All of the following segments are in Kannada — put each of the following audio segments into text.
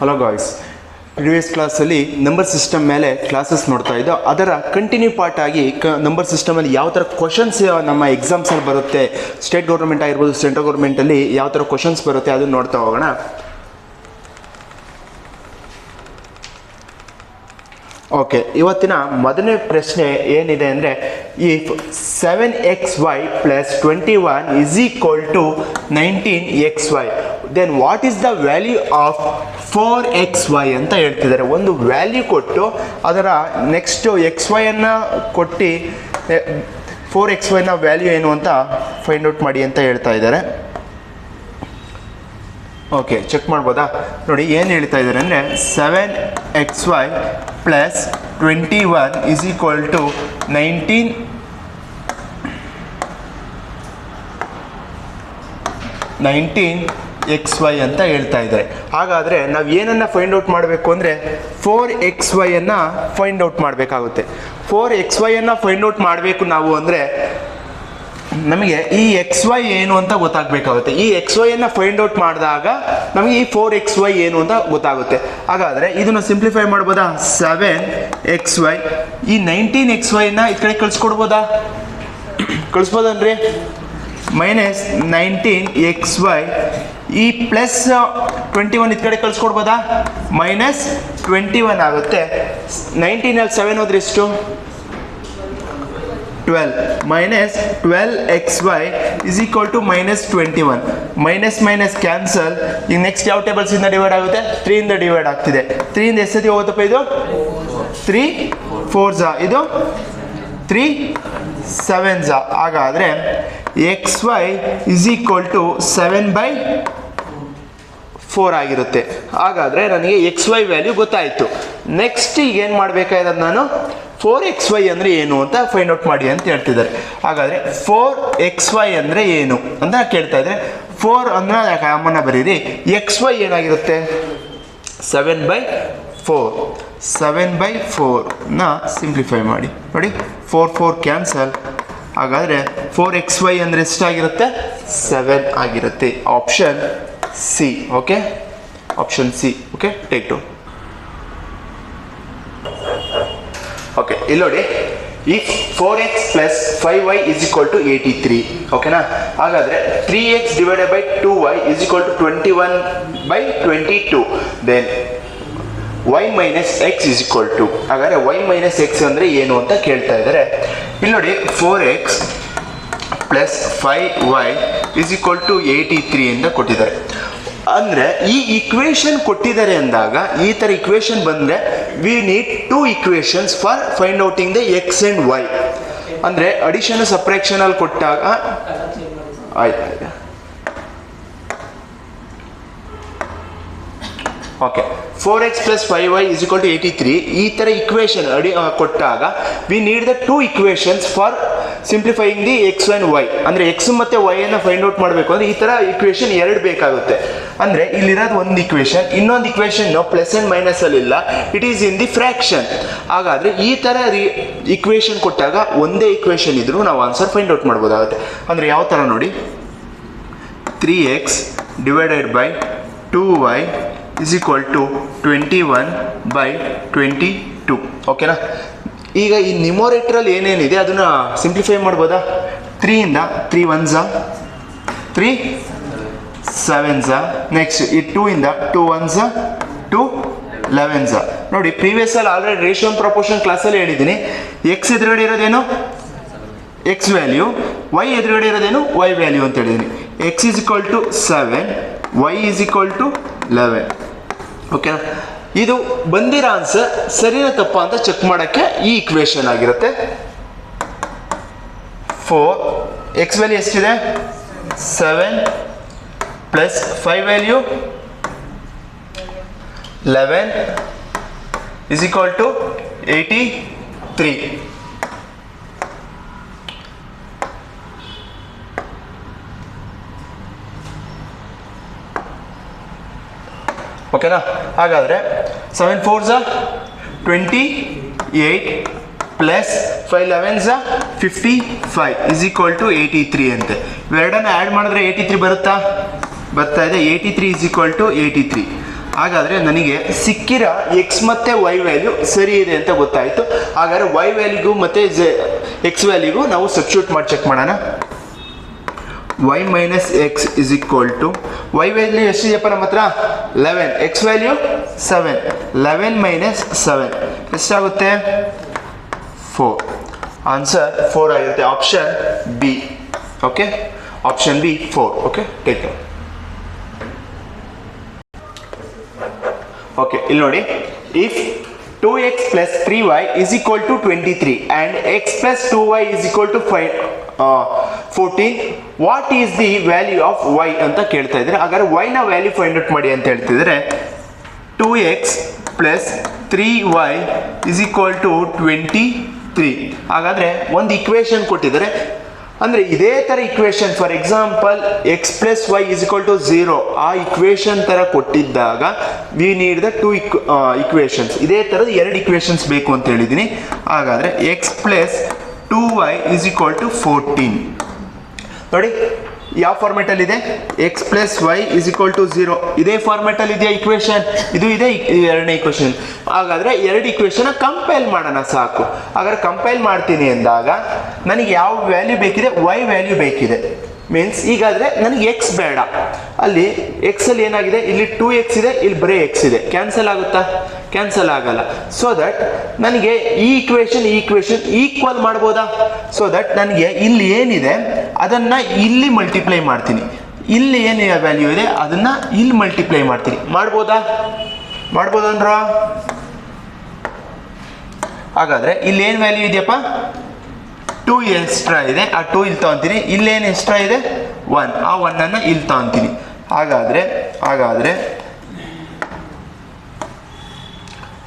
ಹಲೋ ಗಾಯ್ಸ್, ಪ್ರಿವಿಯಸ್ ಕ್ಲಾಸಲ್ಲಿ ನಂಬರ್ ಸಿಸ್ಟಮ್ ಮೇಲೆ ಕ್ಲಾಸಸ್ ನೋಡ್ತಾ ಇದ್ದೋ. ಅದರ ಕಂಟಿನ್ಯೂ ಪಾರ್ಟ್ ಆಗಿ ನಂಬರ್ ಸಿಸ್ಟಮಲ್ಲಿ ಯಾವ ಥರ ಕ್ವಶನ್ಸ್ ನಮ್ಮ ಎಕ್ಸಾಮ್ಸಲ್ಲಿ ಬರುತ್ತೆ, ಸ್ಟೇಟ್ ಗೌರ್ಮೆಂಟ್ ಆಗಿರ್ಬೋದು, ಸೆಂಟ್ರಲ್ ಗೌರ್ಮೆಂಟಲ್ಲಿ ಯಾವ ಥರ ಕ್ವಶನ್ಸ್ ಬರುತ್ತೆ ಅದನ್ನು ನೋಡ್ತಾ ಹೋಗೋಣ. ಓಕೆ, ಇವತ್ತಿನ ಮೊದಲನೇ ಪ್ರಶ್ನೆ ಏನಿದೆ ಅಂದರೆ, if 7xy plus 21 is equal to 19xy then what is the value of 4xy ಅಂತ ಹೇಳ್ತಿದ್ದಾರೆ. ಒಂದು ವ್ಯಾಲ್ಯೂ ಕೊಟ್ಟು ಅದರ ನೆಕ್ಸ್ಟು xyಯನ್ನು ಕೊಟ್ಟು 4xyನ ವ್ಯಾಲ್ಯೂ ಏನು ಅಂತ ಫೈಂಡ್ ಔಟ್ ಮಾಡಿ ಅಂತ ಹೇಳ್ತಾ ಇದ್ದಾರೆ. ಓಕೆ, ಚೆಕ್ ಮಾಡ್ಬೋದಾ? ನೋಡಿ ಏನು ಹೇಳ್ತಾ ಇದ್ದಾರೆ ಅಂದರೆ, 7xy plus 21 is equal to 19xy ಅಂತ ಹೇಳ್ತಾ ಇದ್ದಾರೆ. ಹಾಗಾದರೆ ನಾವು ಏನನ್ನು ಫೈಂಡ್ ಔಟ್ ಮಾಡಬೇಕು ಅಂದರೆ 4xyಯನ್ನು ಫೈಂಡ್ ಔಟ್ ಮಾಡಬೇಕಾಗುತ್ತೆ. 4xyಯನ್ನು ಫೈಂಡ್ ಔಟ್ ಮಾಡಬೇಕು ನಾವು ಅಂದರೆ ನಮಗೆ ಈ xy ಏನು ಅಂತ ಗೊತ್ತಾಗಬೇಕಾಗುತ್ತೆ. ಈ xyಯನ್ನು ಫೈಂಡ್ ಔಟ್ ಮಾಡಿದಾಗ ನಮಗೆ ಈ 4xy ಏನು ಅಂತ ಗೊತ್ತಾಗುತ್ತೆ. ಹಾಗಾದರೆ ಇದನ್ನು ಸಿಂಪ್ಲಿಫೈ ಮಾಡ್ಬೋದಾ? 7xy ಈ 19xyನ ಈ ಕಡೆ ಕಳಿಸ್ಕೊಡ್ಬೋದಾ? ಕಳಿಸ್ಬೋದನ್ರಿ? ಮೈನಸ್ 19xy ಈ ಪ್ಲಸ್ 21 ಈ ಕಡೆ ಕಳಿಸ್ಕೊಡ್ಬೋದಾ? ಮೈನಸ್ 21 ಆಗುತ್ತೆ. 19ಅಲ್ಲಿ 7 ಹೋದ್ರೆ ಎಷ್ಟು? 12 minus 12xy is equal to minus 21. Minus minus cancel. ಈಗ ನೆಕ್ಸ್ಟ್ ಯಾವ ಟೇಬಲ್ಸಿಂದ ಡಿವೈಡ್ ಆಗುತ್ತೆ? 3 ಇಂದ ಡಿವೈಡ್ ಆಗ್ತಿದೆ. 3 ಇಂದ ಎಷ್ಟು ಸತಿ ಹೋಗುತ್ತಪ್ಪ ಇದು? 3 4s, ಇದು 3 7s. ಹಾಗಾದರೆ xy ಇಸ್ ಈಕ್ವಲ್ ಟು 7/4 ಆಗಿರುತ್ತೆ. ಹಾಗಾದರೆ ನನಗೆ xy ವ್ಯಾಲ್ಯೂ ಗೊತ್ತಾಯಿತು. ನೆಕ್ಸ್ಟ್ ಈಗ ಏನು ಮಾಡಬೇಕಾಗಿರೋದು, ನಾನು 4xy ಅಂದರೆ ಏನು ಅಂತ ಫೈಂಡ್ ಔಟ್ ಮಾಡಿ ಅಂತ ಹೇಳ್ತಿದ್ದಾರೆ. ಹಾಗಾದರೆ 4xy ಅಂದರೆ ಏನು ಅಂತ ಕೇಳ್ತಾ ಇದ್ದಾರೆ. 4 ಅಂದರೆ ಕಾಮನ್ನ ಬರೀರಿ. xy ಏನಾಗಿರುತ್ತೆ? 7/4. 7/4ನ ಸಿಂಪ್ಲಿಫೈ ಮಾಡಿ. ನೋಡಿ, 4 4 ಕ್ಯಾನ್ಸಲ್. ಹಾಗಾದರೆ 4xy ಅಂದರೆ ಎಷ್ಟಾಗಿರುತ್ತೆ? 7 ಆಗಿರುತ್ತೆ. Option C. Okay, option C. Okay, take two. Okay, ಇಲ್ಲಿ ನೋಡಿ, if 4x plus 5y is equal to 83. ಓಕೆನಾ? ಹಾಗಾದರೆ 3x divided by 2y is equal to 21/22. Then y minus x is equal to, ಹಾಗಾದರೆ y ಮೈನಸ್ ಎಕ್ಸ್ ಅಂದರೆ ಏನು ಅಂತ ಕೇಳ್ತಾ ಇದ್ದಾರೆ. ಇಲ್ಲಿ ನೋಡಿ, 4x plus 5y is equal to 83 ಅಂತ ಕೊಟ್ಟಿದ್ದಾರೆ. ಅಂದರೆ ಈ ಇಕ್ವೇಷನ್ ಕೊಟ್ಟಿದ್ದಾರೆ ಅಂದಾಗ, ಈ ಥರ ಇಕ್ವೇಷನ್ ಬಂದರೆ we need 2 equations for find outing the x and y. ಅಂದರೆ ಅಡಿಷನ್ ಸಪ್ರೇಕ್ಷನಲ್ಲಿ ಕೊಟ್ಟಾಗ ಆಯ್ತು. Okay, 4x plus 5y is equal to 83. ಈ ಥರ ಇಕ್ವೇಷನ್ ಕೊಟ್ಟಾಗ we need the 2 equations for simplifying the x and y. ಅಂದರೆ ಎಕ್ಸ್ ಮತ್ತು ವೈಯನ್ನು ಫೈಂಡ್ ಔಟ್ ಮಾಡಬೇಕು ಅಂದರೆ ಈ ಥರ ಇಕ್ವೇಷನ್ 2 ಬೇಕಾಗುತ್ತೆ. ಅಂದರೆ ಇಲ್ಲಿರೋದು ಒಂದು ಇಕ್ವೇಷನ್, ಇನ್ನೊಂದು ಇಕ್ವೇಷನ್ ಪ್ಲಸ್ ಆ್ಯಂಡ್ ಮೈನಸಲ್ಲಿಲ್ಲ, it is in the fraction. ಹಾಗಾದರೆ ಈ ಥರ ಇಕ್ವೇಷನ್ ಕೊಟ್ಟಾಗ ಒಂದೇ ಇಕ್ವೇಷನ್ ಇದ್ರೂ ನಾವು ಆನ್ಸರ್ ಫೈಂಡ್ ಔಟ್ ಮಾಡ್ಬೋದಾಗುತ್ತೆ. ಅಂದರೆ ಯಾವ ಥರ ನೋಡಿ, 3x divided by 2y is equal to 21/22. ಓಕೆನಾ? ಈಗ ಈ ನ್ಯೂಮರೇಟರಲ್ಲಿ ಏನೇನಿದೆ ಅದನ್ನು ಸಿಂಪ್ಲಿಫೈ ಮಾಡ್ಬೋದಾ? 3 ಇಂದ 3 1s, 3 7s. ನೆಕ್ಸ್ಟ್ ಈ 2 ಇಂದ 2 1s, 2 11s. ನೋಡಿ, ಪ್ರೀವಿಯಸ್ಸಲ್ಲಿ ಆಲ್ರೆಡಿ ರೇಷಿಯೋ ಆ್ಯಂಡ್ ಪ್ರಪೋರ್ಷನ್ ಕ್ಲಾಸಲ್ಲಿ ಹೇಳಿದ್ದೀನಿ. ಎಕ್ಸ್ ಎದುರುಗಡೆ ಇರೋದೇನು? X value. ವೈ ಎದುರುಗಡೆ ಇರೋದೇನು? ವೈ ವ್ಯಾಲ್ಯೂ ಅಂತ ಹೇಳಿದ್ದೀನಿ. X is equal to 7, y is equal to 11. ಓಕೆನಾ? ಇದು ಬಂದಿರೋ ಆನ್ಸರ್ ಸರಿನಾ ತಪ್ಪಾ ಅಂತ ಚೆಕ್ ಮಾಡೋಕ್ಕೆ ಈ ಇಕ್ವೇಷನ್ ಆಗಿರುತ್ತೆ. 4 ಎಕ್ಸ್ ವ್ಯಾಲ್ಯೂ ಎಷ್ಟಿದೆ? 7 plus 5 value 11 is equal to 83. ಓಕೆನಾ? ಹಾಗಾದರೆ 7 4s 28 plus 5 11s 55 is equal to 83 ಅಂತೆ. ಇವೆರಡನ್ನು ಆ್ಯಡ್ ಮಾಡಿದ್ರೆ 83 ಬರುತ್ತಾ? ಬರ್ತಾ ಇದೆ. 83 ಇಸ್ ಈಕ್ವಲ್ ಟು 83. ಹಾಗಾದರೆ ನನಗೆ ಸಿಕ್ಕಿರೋ ಎಕ್ಸ್ ಮತ್ತು ವೈ ವ್ಯಾಲ್ಯೂ ಸರಿ ಇದೆ ಅಂತ ಗೊತ್ತಾಯಿತು. ಹಾಗಾದರೆ ವೈ ವ್ಯಾಲ್ಯೂಗೂ ಮತ್ತು ಎಕ್ಸ್ ವ್ಯಾಲ್ಯೂಗೂ ನಾವು ಸಬ್ಸ್ಟಿಟ್ಯೂಟ್ ಮಾಡಿ ಚೆಕ್ ಮಾಡೋಣ. y minus x is equal to y value ಎಷ್ಟಿದೆಯಪ್ಪ ನಮ್ಮ ಹತ್ರ 11, ಎಕ್ಸ್ ವ್ಯಾಲ್ಯೂ 7, 11 ಮೈನಸ್ 7 ಎಷ್ಟಾಗುತ್ತೆ 4. ಆನ್ಸರ್ 4 ಆಗಿರುತ್ತೆ. Option B. Okay, option B 4. Okay, take care. Okay, ಇಲ್ಲಿ ನೋಡಿ, if 2x plus 3y is equal to 23 and x plus 2y is equal to 14, what is the value of y ಅಂತ ಕೇಳ್ತಾ ಇದ್ದಾರೆ. ಹಾಗಾದ್ರೆ y ನ ವ್ಯಾಲ್ಯೂ ಫೈಂಡ್ ಔಟ್ ಮಾಡಿ ಅಂತ ಹೇಳ್ತಿದ್ರೆ 2x plus 3y is equal to 23. ಹಾಗಾದ್ರೆ ಒಂದು ಇಕ್ವೇಶನ್ ಕೊಟ್ಟಿದ್ದಾರೆ, ಅಂದರೆ ಇದೇ ಥರ equation, for example x plus y is equal to 0, ಆ ಇಕ್ವೇಶನ್ ಥರ ಕೊಟ್ಟಿದ್ದಾಗ ವಿ ನೀಡ್ ದ 2 ಇಕ್ವೇಶನ್ಸ್. ಇದೇ ಥರದ 2 ಇಕ್ವೇಶನ್ಸ್ ಬೇಕು ಅಂತ ಹೇಳಿದ್ದೀನಿ. ಹಾಗಾದರೆ x plus 2y is equal to 14. ನೋಡಿ ಯಾವ ಫಾರ್ಮೆಟಲ್ಲಿದೆ, x plus y is equal to 0, ಇದೇ ಫಾರ್ಮೆಟಲ್ಲಿ ಇದೆಯಾ ಇಕ್ವೇಶನ್, ಇದು ಇದೆ ಎರಡನೇ ಇಕ್ವೇಶನ್. ಹಾಗಾದರೆ 2 ಇಕ್ವೇಶನ್ ಕಂಪೈಲ್ ಮಾಡೋಣ ಸಾಕು. ಹಾಗಾದ್ರೆ ಕಂಪೈಲ್ ಮಾಡ್ತೀನಿ ಅಂದಾಗ ನನಗೆ ಯಾವ ವ್ಯಾಲ್ಯೂ ಬೇಕಿದೆ, ವೈ ವ್ಯಾಲ್ಯೂ ಬೇಕಿದೆ. ಮೀನ್ಸ್ ಈಗಾದರೆ ನನಗೆ ಎಕ್ಸ್ ಬೇಡ, ಅಲ್ಲಿ ಎಕ್ಸಲ್ಲಿ ಏನಾಗಿದೆ, ಇಲ್ಲಿ 2x ಇದೆ, ಇಲ್ಲಿ ಬರೀ ಎಕ್ಸ್ ಇದೆ. ಕ್ಯಾನ್ಸಲ್ ಆಗುತ್ತಾ? ಕ್ಯಾನ್ಸಲ್ ಆಗಲ್ಲ. ಸೊ ದಟ್ ನನಗೆ ಈ ಇಕ್ವೇಶನ್ ಈಕ್ವಲ್ ಮಾಡ್ಬೋದಾ? ಸೊ ದಟ್ ನನಗೆ ಇಲ್ಲಿ ಏನಿದೆ ಅದನ್ನು ಇಲ್ಲಿ ಮಲ್ಟಿಪ್ಲೈ ಮಾಡ್ತೀನಿ, ಇಲ್ಲಿ ಏನು ವ್ಯಾಲ್ಯೂ ಇದೆ ಅದನ್ನು ಇಲ್ಲಿ ಮಲ್ಟಿಪ್ಲೈ ಮಾಡ್ತೀನಿ. ಮಾಡ್ಬೋದಾ? ಮಾಡ್ಬೋದನ್ರ? ಹಾಗಾದರೆ ಇಲ್ಲಿ ಏನು ವ್ಯಾಲ್ಯೂ ಇದೆಯಪ್ಪ, 2 ಎಕ್ಸ್ಟ್ರಾ ಇದೆ, ಆ 2 ಇಲ್ಲಿ ತಗೊತೀನಿ. ಇಲ್ಲೇನು ಎಕ್ಸ್ಟ್ರಾ ಇದೆ 1, ಆ 1 ಇಲ್ಲಿ ತಗೊತೀನಿ. ಹಾಗಾದರೆ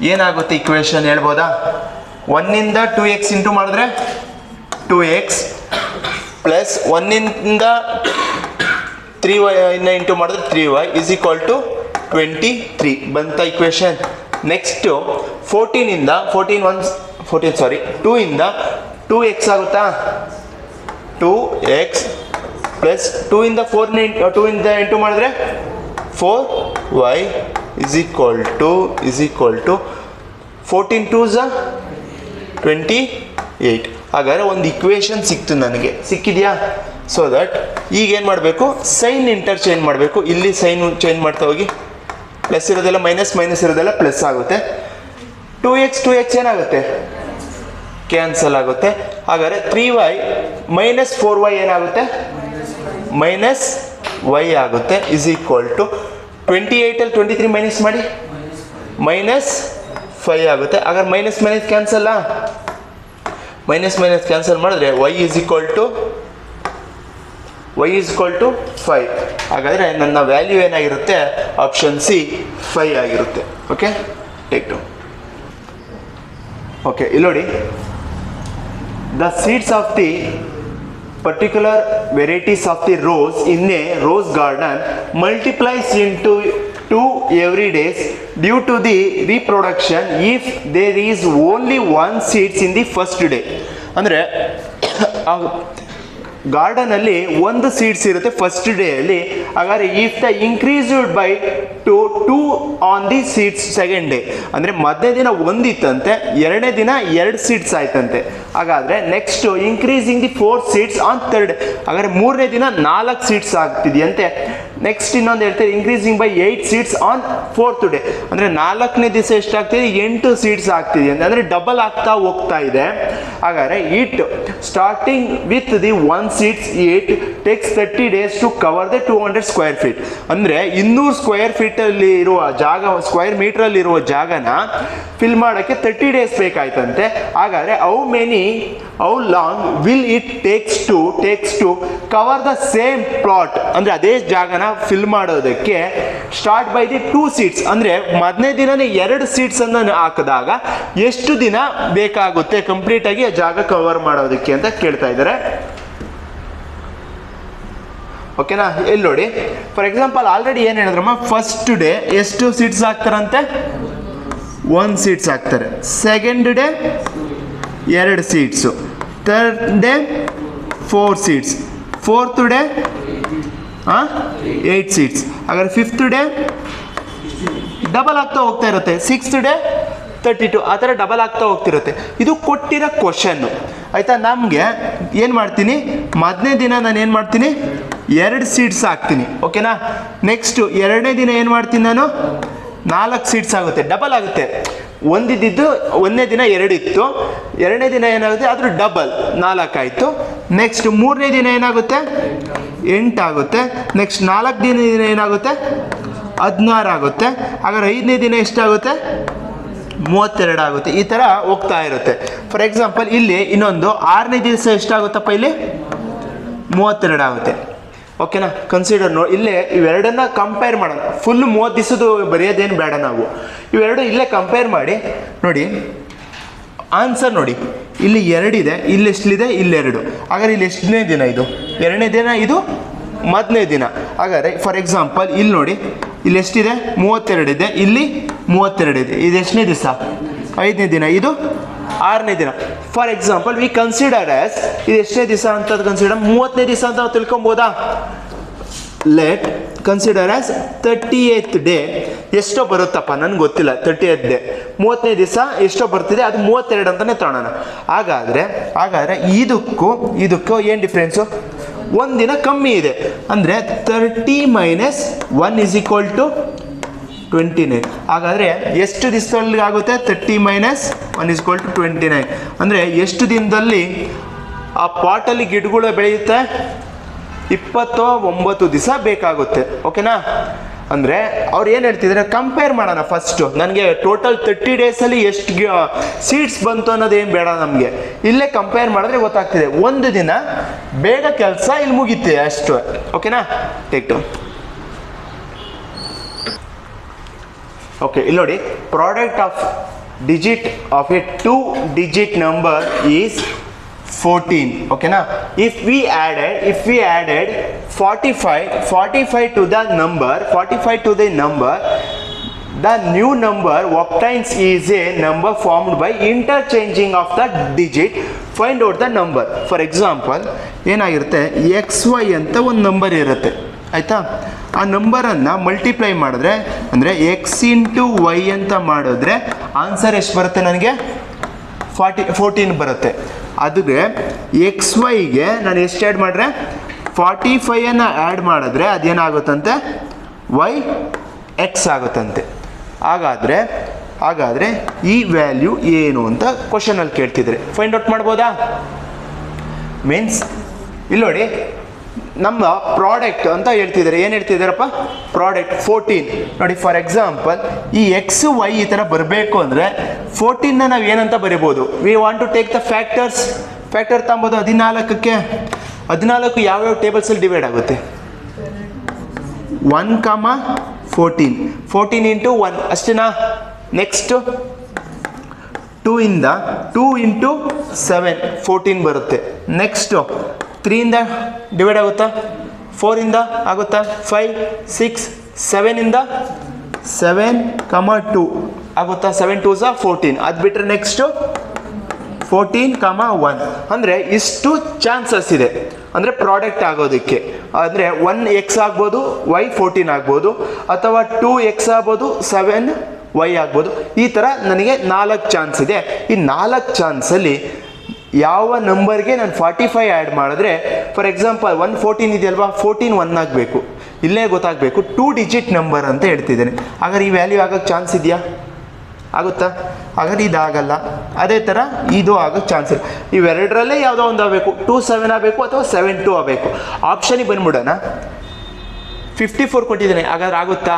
ಏನಾಗುತ್ತೆ ಇಕ್ವೇಶನ್ ಹೇಳ್ಬೋದಾ? 1ಇಂದ 2x ಇಂಟು ಮಾಡಿದ್ರೆ 2x ಪ್ಲಸ್ 1ಇಂದ 3y ಇಂಟು ಮಾಡಿದ್ರೆ 3y ಇಸ್ ಈಕ್ವಲ್ ಟು 23 ಬಂತ ಇಕ್ವೇಶನ್. ನೆಕ್ಸ್ಟು 2ಇಂದ 2x ಆಗುತ್ತಾ, 2x ಪ್ಲಸ್ 2ಇಂದ 2ಇಂದ ಇಂಟು ಮಾಡಿದ್ರೆ 4y is equal to 14 2s 28. ಹಾಗಾದರೆ ಒಂದು ಇಕ್ವೇಶನ್ ಸಿಕ್ತು ನನಗೆ, ಸಿಕ್ಕಿದೆಯಾ? ಸೊ ದಟ್ ಈಗೇನು ಮಾಡಬೇಕು, ಸೈನ್ ಇಂಟರ್ಚೇಂಜ್ ಮಾಡಬೇಕು. ಇಲ್ಲಿ ಸೈನ್ ಚೇಂಜ್ ಮಾಡ್ತಾ ಹೋಗಿ, ಪ್ಲಸ್ ಇರೋದೆಲ್ಲ ಮೈನಸ್, ಮೈನಸ್ ಇರೋದೆಲ್ಲ ಪ್ಲಸ್ ಆಗುತ್ತೆ. 2x ಏನಾಗುತ್ತೆ, ಕ್ಯಾನ್ಸಲ್ ಆಗುತ್ತೆ. ಹಾಗಾದರೆ 3y ಮೈನಸ್ 4y ಏನಾಗುತ್ತೆ, ಮೈನಸ್ y ಆಗುತ್ತೆ, ಇಸ್ ಈಕ್ವಲ್ ಟು 28ಅಲ್ಲಿ 23 ಮೈನಸ್ ಮಾಡಿ ಮೈನಸ್ 5 ಆಗುತ್ತೆ. ಹಾಗಾದ್ರೆ ಮೈನಸ್ ಕ್ಯಾನ್ಸಲ್ಲ, ಮೈನಸ್ ಕ್ಯಾನ್ಸಲ್ ಮಾಡಿದ್ರೆ y ಇಸ್ ಈಕ್ವಲ್ ಟು 5. ಹಾಗಾದರೆ ನನ್ನ ವ್ಯಾಲ್ಯೂ ಏನಾಗಿರುತ್ತೆ, ಆಪ್ಷನ್ ಸಿ 5 ಆಗಿರುತ್ತೆ. Okay, take down. ಓಕೆ, ಇಲ್ಲಿ ನೋಡಿ, the seeds of the particular varieties of the rose in a rose garden multiplies into 2 every day due to the reproduction if there is only 1 seeds in the first day. ಅಂದರೆ ಗಾರ್ಡನಲ್ಲಿ 1 ಸೀಡ್ಸ್ ಇರುತ್ತೆ ಫಸ್ಟ್ ಡೇ ಅಲ್ಲಿ. ಹಾಗಾದ್ರೆ if the increased by 2 on the seeds second day, ಅಂದರೆ ಮೊದಲನೇ ದಿನ 1 ಇತ್ತಂತೆ, ಎರಡನೇ ದಿನ 2 ಸೀಡ್ಸ್ ಆಯ್ತಂತೆ. ಹಾಗಾದ್ರೆ next increasing the 4 seeds on third, ಹಾಗಾದ್ರೆ 3ನೇ ದಿನ 4 ಸೀಡ್ಸ್ ಆಗ್ತಿದೆಯಂತೆ. ನೆಕ್ಸ್ಟ್ ಇನ್ನೊಂದು ಹೇಳ್ತಾರೆ increasing by 8 seeds on 4th day, ಅಂದರೆ 4ನೇ ದಿವಸ ಎಷ್ಟಾಗ್ತಿದೆ, 8 ಸೀಡ್ಸ್ ಆಗ್ತಿದೆ ಅಂತ, ಅಂದರೆ ಡಬಲ್ ಆಗ್ತಾ ಹೋಗ್ತಾ ಇದೆ. ಹಾಗಾದ್ರೆ it starting with the 1 seeds it takes 30 days to cover the 200 square feet. ಅಂದರೆ 200 ಸ್ಕ್ವೇರ್ ಫೀಟ್ ಅಲ್ಲಿ ಇರುವ ಜಾಗ, ಸ್ಕ್ವೇರ್ ಮೀಟರ್ ಅಲ್ಲಿ ಇರುವ ಜಾಗನ ಫಿಲ್ ಮಾಡೋಕ್ಕೆ 30 ಡೇಸ್ ಬೇಕಾಯ್ತಂತೆ. ಹಾಗಾದ್ರೆ how long will it takes to cover the same plot, ಅಂದರೆ ಅದೇ ಜಾಗನ ಫಿಲ್ ಮಾಡೋದಕ್ಕೆ ಸ್ಟಾರ್ಟ್ ಬೈ ದಿ 2 seeds, ಅಂದರೆ ಮೊದಲನೇ ದಿನನೇ 2 seeds ಅನ್ನು ಹಾಕಿದಾಗ ಎಷ್ಟು ದಿನ ಬೇಕಾಗುತ್ತೆ ಕಂಪ್ಲೀಟ್ ಆಗಿ ಆ ಜಾಗ ಕವರ್ ಮಾಡೋದಕ್ಕೆ ಅಂತ ಕೇಳ್ತಾ ಇದ್ದಾರೆ. ಓಕೆನಾ? ಇಲ್ಲಿ ನೋಡಿ, ಫಾರ್ ಎಕ್ಸಾಂಪಲ್ ಆಲ್ರೆಡಿ ಏನು ಹೇಳಿದ್ರಮ್ಮ, ಫಸ್ಟ್ ಡೇ ಎಷ್ಟು ಸೀಡ್ಸ್ ಹಾಕ್ತಾರಂತೆ, 1 seeds ಹಾಕ್ತಾರೆ. Second day 2 seeds, third day 4 seeds, fourth day 8 seeds. ಹಾಗಾದ್ರೆ 5th ಡೇ ಡಬಲ್ ಆಗ್ತಾ ಹೋಗ್ತಾ ಇರುತ್ತೆ. 6th ಡೇ 32 ಆ ಥರ ಡಬಲ್ ಆಗ್ತಾ ಹೋಗ್ತಿರುತ್ತೆ. ಇದು ಕೊಟ್ಟಿರೋ ಕ್ವಶನ್ನು ಆಯಿತಾ. ನಮಗೆ ಏನು ಮಾಡ್ತೀನಿ, ಮೊದಲನೇ ದಿನ ನಾನು ಏನು ಮಾಡ್ತೀನಿ, 2 ಸೀಡ್ಸ್ ಹಾಕ್ತೀನಿ. ಓಕೆನಾ. ನೆಕ್ಸ್ಟು ಎರಡನೇ ದಿನ ಏನು ಮಾಡ್ತೀನಿ ನಾನು, 4 ಸೀಡ್ಸ್ ಆಗುತ್ತೆ, ಡಬಲ್ ಆಗುತ್ತೆ. ಒಂದಿದ್ದು ಒಂದನೇ ದಿನ 2 ಇತ್ತು, ಎರಡನೇ ದಿನ ಏನಾಗುತ್ತೆ ಅದ್ರ ಡಬಲ್ 4 ಆಯಿತು. ನೆಕ್ಸ್ಟ್ ಮೂರನೇ ದಿನ ಏನಾಗುತ್ತೆ 8 ಆಗುತ್ತೆ. ನೆಕ್ಸ್ಟ್ 4 ದಿನ ಏನಾಗುತ್ತೆ 16 ಆಗುತ್ತೆ. ಹಾಗಾದ್ರೆ 5ನೇ ದಿನ ಎಷ್ಟಾಗುತ್ತೆ 32 ಆಗುತ್ತೆ. ಈ ಥರ ಹೋಗ್ತಾ ಇರುತ್ತೆ. ಫಾರ್ ಎಕ್ಸಾಂಪಲ್ ಇಲ್ಲಿ ಇನ್ನೊಂದು 6ನೇ ದಿವಸ ಎಷ್ಟಾಗುತ್ತಪ್ಪ, ಇಲ್ಲಿ 32 ಆಗುತ್ತೆ. ಓಕೆನಾ. ಕನ್ಸಿಡರ್ ನೋಡಿ, ಇಲ್ಲೇ ಇವೆರಡನ್ನ ಕಂಪೇರ್ ಮಾಡೋಣ. ಫುಲ್ 30 ದಿವಸದ್ದು ಬರೆಯೋದೇನು ಬೇಡ ನಾವು, ಇವೆರಡು ಇಲ್ಲೇ ಕಂಪೇರ್ ಮಾಡಿ ನೋಡಿ. ಆನ್ಸರ್ ನೋಡಿ, ಇಲ್ಲಿ 2 ಇದೆ, ಇಲ್ಲಿ ಎಷ್ಟಿದೆ, ಇಲ್ಲಿ 2. ಹಾಗಾದ್ರೆ ಇಲ್ಲಿ ಎಷ್ಟನೇ ದಿನ ಇದು, 2ನೇ ದಿನ, ಇದು ಮೊದಲನೇ ದಿನ. ಹಾಗಾದ್ರೆ ಫಾರ್ ಎಕ್ಸಾಂಪಲ್ ಇಲ್ಲಿ ನೋಡಿ, ಇಲ್ಲಿ ಎಷ್ಟಿದೆ 32 ಇದೆ, ಇಲ್ಲಿ 32 ಇದೆ. ಇದು ಎಷ್ಟನೇ ದಿವಸ, 5ನೇ ದಿನ, ಇದು 6ನೇ ದಿನ. For example we consider as, ಇದು ಎಷ್ಟನೇ ದಿವಸ ಅಂತ ಕನ್ಸಿಡರ್, 30ನೇ ದಿವಸ ಅಂತ ನಾವು ತಿಳ್ಕೊಬೋದಾ. Let consider as 38th day. ಎಷ್ಟೋ ಬರುತ್ತಪ್ಪ ನನಗೆ ಗೊತ್ತಿಲ್ಲ, 38th ಡೇ 30ನೇ ದಿವಸ ಎಷ್ಟೋ ಬರ್ತಿದೆ, ಅದು 32 ಅಂತಲೇ ತಗೊಳ್ಳೋಣ. ಹಾಗಾದರೆ ಇದಕ್ಕೂ ಏನು ಡಿಫ್ರೆನ್ಸು, 1 ದಿನ ಕಮ್ಮಿ ಇದೆ. ಅಂದರೆ 30 - 1 = 29. ಹಾಗಾದರೆ ಎಷ್ಟು ದಿವಸದಲ್ಲಿ ಆಗುತ್ತೆ, 30 - 1 = 29. ಅಂದರೆ ಎಷ್ಟು ದಿನದಲ್ಲಿ ಆ ಪಾಟಲ್ಲಿ ಗಿಡಗಳು ಬೆಳೆಯುತ್ತೆ, 29 ದಿವಸ ಬೇಕಾಗುತ್ತೆ. ಓಕೆನಾ. ಅಂದರೆ ಅವ್ರು ಏನು ಹೇಳ್ತಿದ್ದಾರೆ, ಕಂಪೇರ್ ಮಾಡೋಣ ಫಸ್ಟು. ನನಗೆ ಟೋಟಲ್ 30 ಡೇಸಲ್ಲಿ ಎಷ್ಟು ಸೀಡ್ಸ್ ಬಂತು ಅನ್ನೋದೇನು ಬೇಡ ನಮಗೆ, ಇಲ್ಲೇ ಕಂಪೇರ್ ಮಾಡಿದ್ರೆ ಗೊತ್ತಾಗ್ತಿದೆ. 1 ದಿನ ಬೇಗ ಕೆಲಸ ಇಲ್ಲಿ ಮುಗೀತೆ ಅಷ್ಟು. ಓಕೆನಾ. Take down. ಓಕೆ, ಇಲ್ಲಿ ನೋಡಿ, product of digit of A 2-digit number is 14. ಓಕೆನಾ. if we added 45 to the number, the new number obtains is a number formed by interchanging of the digit. Find out the number. For example ಏನಾಗಿರುತ್ತೆ, XY ಅಂತ ಒಂದು ನಂಬರ್ ಇರುತ್ತೆ ಆಯಿತಾ. ಆ ನಂಬರನ್ನು ಮಲ್ಟಿಪ್ಲೈ ಮಾಡಿದ್ರೆ, ಅಂದರೆ x × y ಅಂತ ಮಾಡಿದ್ರೆ ಆನ್ಸರ್ ಎಷ್ಟು ಬರುತ್ತೆ ನನಗೆ, 14 ಬರುತ್ತೆ. ಅದುಗೆ XYಗೆ ನಾನು ಎಷ್ಟು ಆ್ಯಡ್ ಮಾಡಿದ್ರೆ, 45 ಆ್ಯಡ್ ಮಾಡಿದ್ರೆ ಅದೇನಾಗುತ್ತಂತೆ, YX ಆಗುತ್ತಂತೆ. ಹಾಗಾದರೆ ಈ ವ್ಯಾಲ್ಯೂ ಏನು ಅಂತ ಕ್ವಶನಲ್ಲಿ ಕೇಳ್ತಿದ್ರೆ ಫೈಂಡ್ ಔಟ್ ಮಾಡ್ಬೋದಾ. ಮೀನ್ಸ್ ಇಲ್ಲಿ ನೋಡಿ, ನಮ್ಮ ಪ್ರಾಡಕ್ಟ್ ಅಂತ ಹೇಳ್ತಿದ್ದಾರೆ. ಏನು ಹೇಳ್ತಿದ್ದಾರಪ್ಪ, ಪ್ರಾಡಕ್ಟ್ 14 ನೋಡಿ. ಫಾರ್ ಎಕ್ಸಾಂಪಲ್ ಈ XY ಈ ಥರ ಬರಬೇಕು ಅಂದರೆ 14ನ ನಾವು ಏನಂತ ಬರಿಬೋದು, we want to take the factor ತಗೊಂಬೋದು. 14ಕ್ಕೆ 14 ಯಾವ್ಯಾವ ಟೇಬಲ್ಸಲ್ಲಿ ಡಿವೈಡ್ ಆಗುತ್ತೆ, 1, 14 × 1 ಅಷ್ಟೇನಾ. ನೆಕ್ಸ್ಟು 2 × 7 14 ಬರುತ್ತೆ. ನೆಕ್ಸ್ಟು 3 ಡಿವೈಡ್ ಆಗುತ್ತಾ, 4 ಆಗುತ್ತಾ, 5, 6, 7 7, 2 ಆಗುತ್ತಾ, 7 2 14. ಅದು ಬಿಟ್ಟರೆ ನೆಕ್ಸ್ಟು 14, 1. ಅಂದರೆ ಇಷ್ಟು ಚಾನ್ಸಸ್ ಇದೆ ಅಂದರೆ ಪ್ರಾಡಕ್ಟ್ ಆಗೋದಕ್ಕೆ. ಅಂದರೆ 1x ಆಗ್ಬೋದು, y 14 ಆಗ್ಬೋದು, ಅಥವಾ 2x ಆಗ್ಬೋದು, 7y ಆಗ್ಬೋದು. ಈ ಥರ ನನಗೆ 4 ಚಾನ್ಸ್ ಇದೆ. ಈ 4 ಚಾನ್ಸಲ್ಲಿ ಯಾವ ನಂಬರ್ಗೆ ನಾನು 45 ಆ್ಯಡ್ ಮಾಡಿದ್ರೆ, ಫಾರ್ ಎಕ್ಸಾಂಪಲ್ 114 ಇದೆಯಲ್ವಾ, 14 1 ಆಗಬೇಕು. ಇಲ್ಲೇ ಗೊತ್ತಾಗಬೇಕು 2-digit ನಂಬರ್ ಅಂತ ಹೇಳ್ತಿದ್ದೇನೆ. ಹಾಗಾದ್ರೆ ಈ ವ್ಯಾಲ್ಯೂ ಆಗೋಕ್ಕೆ ಚಾನ್ಸ್ ಇದೆಯಾ, ಆಗುತ್ತಾ? ಹಾಗಾದ್ರೆ ಇದಾಗಲ್ಲ. ಅದೇ ಥರ ಇದು ಆಗೋಕ್ಕೆ ಚಾನ್ಸ್ ಇಲ್ಲ. ಇವೆರಡರಲ್ಲೇ ಯಾವುದೋ ಒಂದು ಆಗಬೇಕು, 27 ಆಗಬೇಕು ಅಥವಾ 72 ಆಗಬೇಕು. ಆಪ್ಷನಿಗೆ ಬಂದ್ಬಿಡೋಣ. 54 ಕೊಟ್ಟಿದ್ದೇನೆ, ಹಾಗಾದ್ರೆ ಆಗುತ್ತಾ?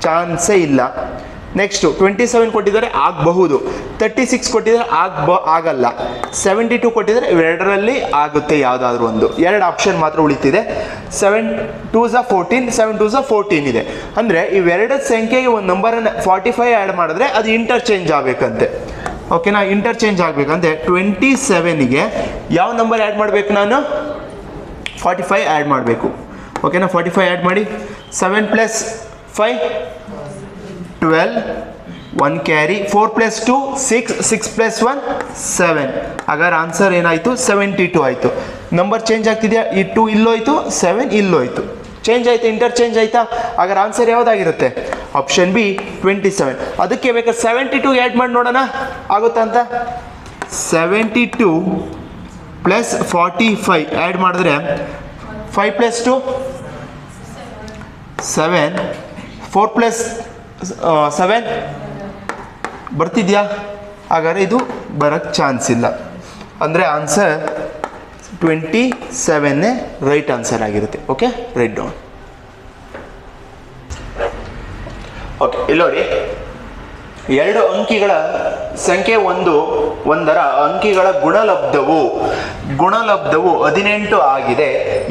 ಚಾನ್ಸೇ ಇಲ್ಲ. ನೆಕ್ಸ್ಟು 27 ಕೊಟ್ಟಿದ್ದಾರೆ, ಆಗಬಹುದು. 36 ಕೊಟ್ಟಿದ್ದಾರೆ, ಆಗಲ್ಲ. 72 ಕೊಟ್ಟಿದ್ದಾರೆ, ಇವೆರಡರಲ್ಲಿ ಆಗುತ್ತೆ ಯಾವುದಾದ್ರೂ ಒಂದು. 2 ಆಪ್ಷನ್ ಮಾತ್ರ ಉಳಿತಿದೆ. 7 2 14, 7 2 14 ಇದೆ. ಅಂದರೆ ಇವೆರಡು ಸಂಖ್ಯೆಗೆ ಒಂದು ನಂಬರನ್ನು 45 ಆ್ಯಡ್ ಮಾಡಿದ್ರೆ ಅದು ಇಂಟರ್ಚೇಂಜ್ ಆಗಬೇಕಂತೆ. ಓಕೆನಾ, ಇಂಟರ್ಚೇಂಜ್ ಆಗಬೇಕಂತೆ. 27ಗೆ ಯಾವ ನಂಬರ್ ಆ್ಯಡ್ ಮಾಡಬೇಕು, ನಾನು 45 ಆ್ಯಡ್ ಮಾಡಬೇಕು. ಓಕೆನಾ, 45 ಆ್ಯಡ್ ಮಾಡಿ. 7 + 5 12, 1 ಕ್ಯಾರಿ, 4 + 2 6, 6 + 1 7. ಹಾಗಾದ್ರೆ ಆನ್ಸರ್ ಏನಾಯಿತು, 72 ಆಯಿತು. ನಂಬರ್ ಚೇಂಜ್ ಆಗ್ತಿದೆಯಾ, ಈ 2 ಇಲ್ಲೋಯ್ತು, 7 ಇಲ್ಲೋಯ್ತು. ಚೇಂಜ್ ಆಯ್ತಾ, ಇಂಟರ್ಚೇಂಜ್ ಆಯ್ತಾ? ಹಾಗಾದ್ರೆ ಆನ್ಸರ್ ಯಾವುದಾಗಿರುತ್ತೆ? Option B 27. ಅದಕ್ಕೆ ಬೇಕಾದ್ರೆ 72 ಆ್ಯಡ್ ಮಾಡಿ ನೋಡೋಣ ಆಗುತ್ತಾ ಅಂತ. 72 ಪ್ಲಸ್ 45 ಆ್ಯಡ್ ಮಾಡಿದ್ರೆ 5 ಪ್ಲಸ್ 2 7, 4 ಪ್ಲಸ್ 7 ಬರ್ತಿದ್ಯಾ? ಹಾಗಾದ್ರೆ ಇದು ಬರೋಕ್ಕೆ ಚಾನ್ಸ್ ಇಲ್ಲ. ಅಂದರೆ ಆನ್ಸರ್ 27 ರೈಟ್ ಆನ್ಸರ್ ಆಗಿರುತ್ತೆ. Okay, write down. ಓಕೆ, ಇಲ್ಲಿ ನೋಡಿ, 2 ಅಂಕಿಗಳ ಸಂಖ್ಯೆ 1ರ ಅಂಕಿಗಳ ಗುಣಲಬ್ಧವು 18 ಆಗಿದೆ.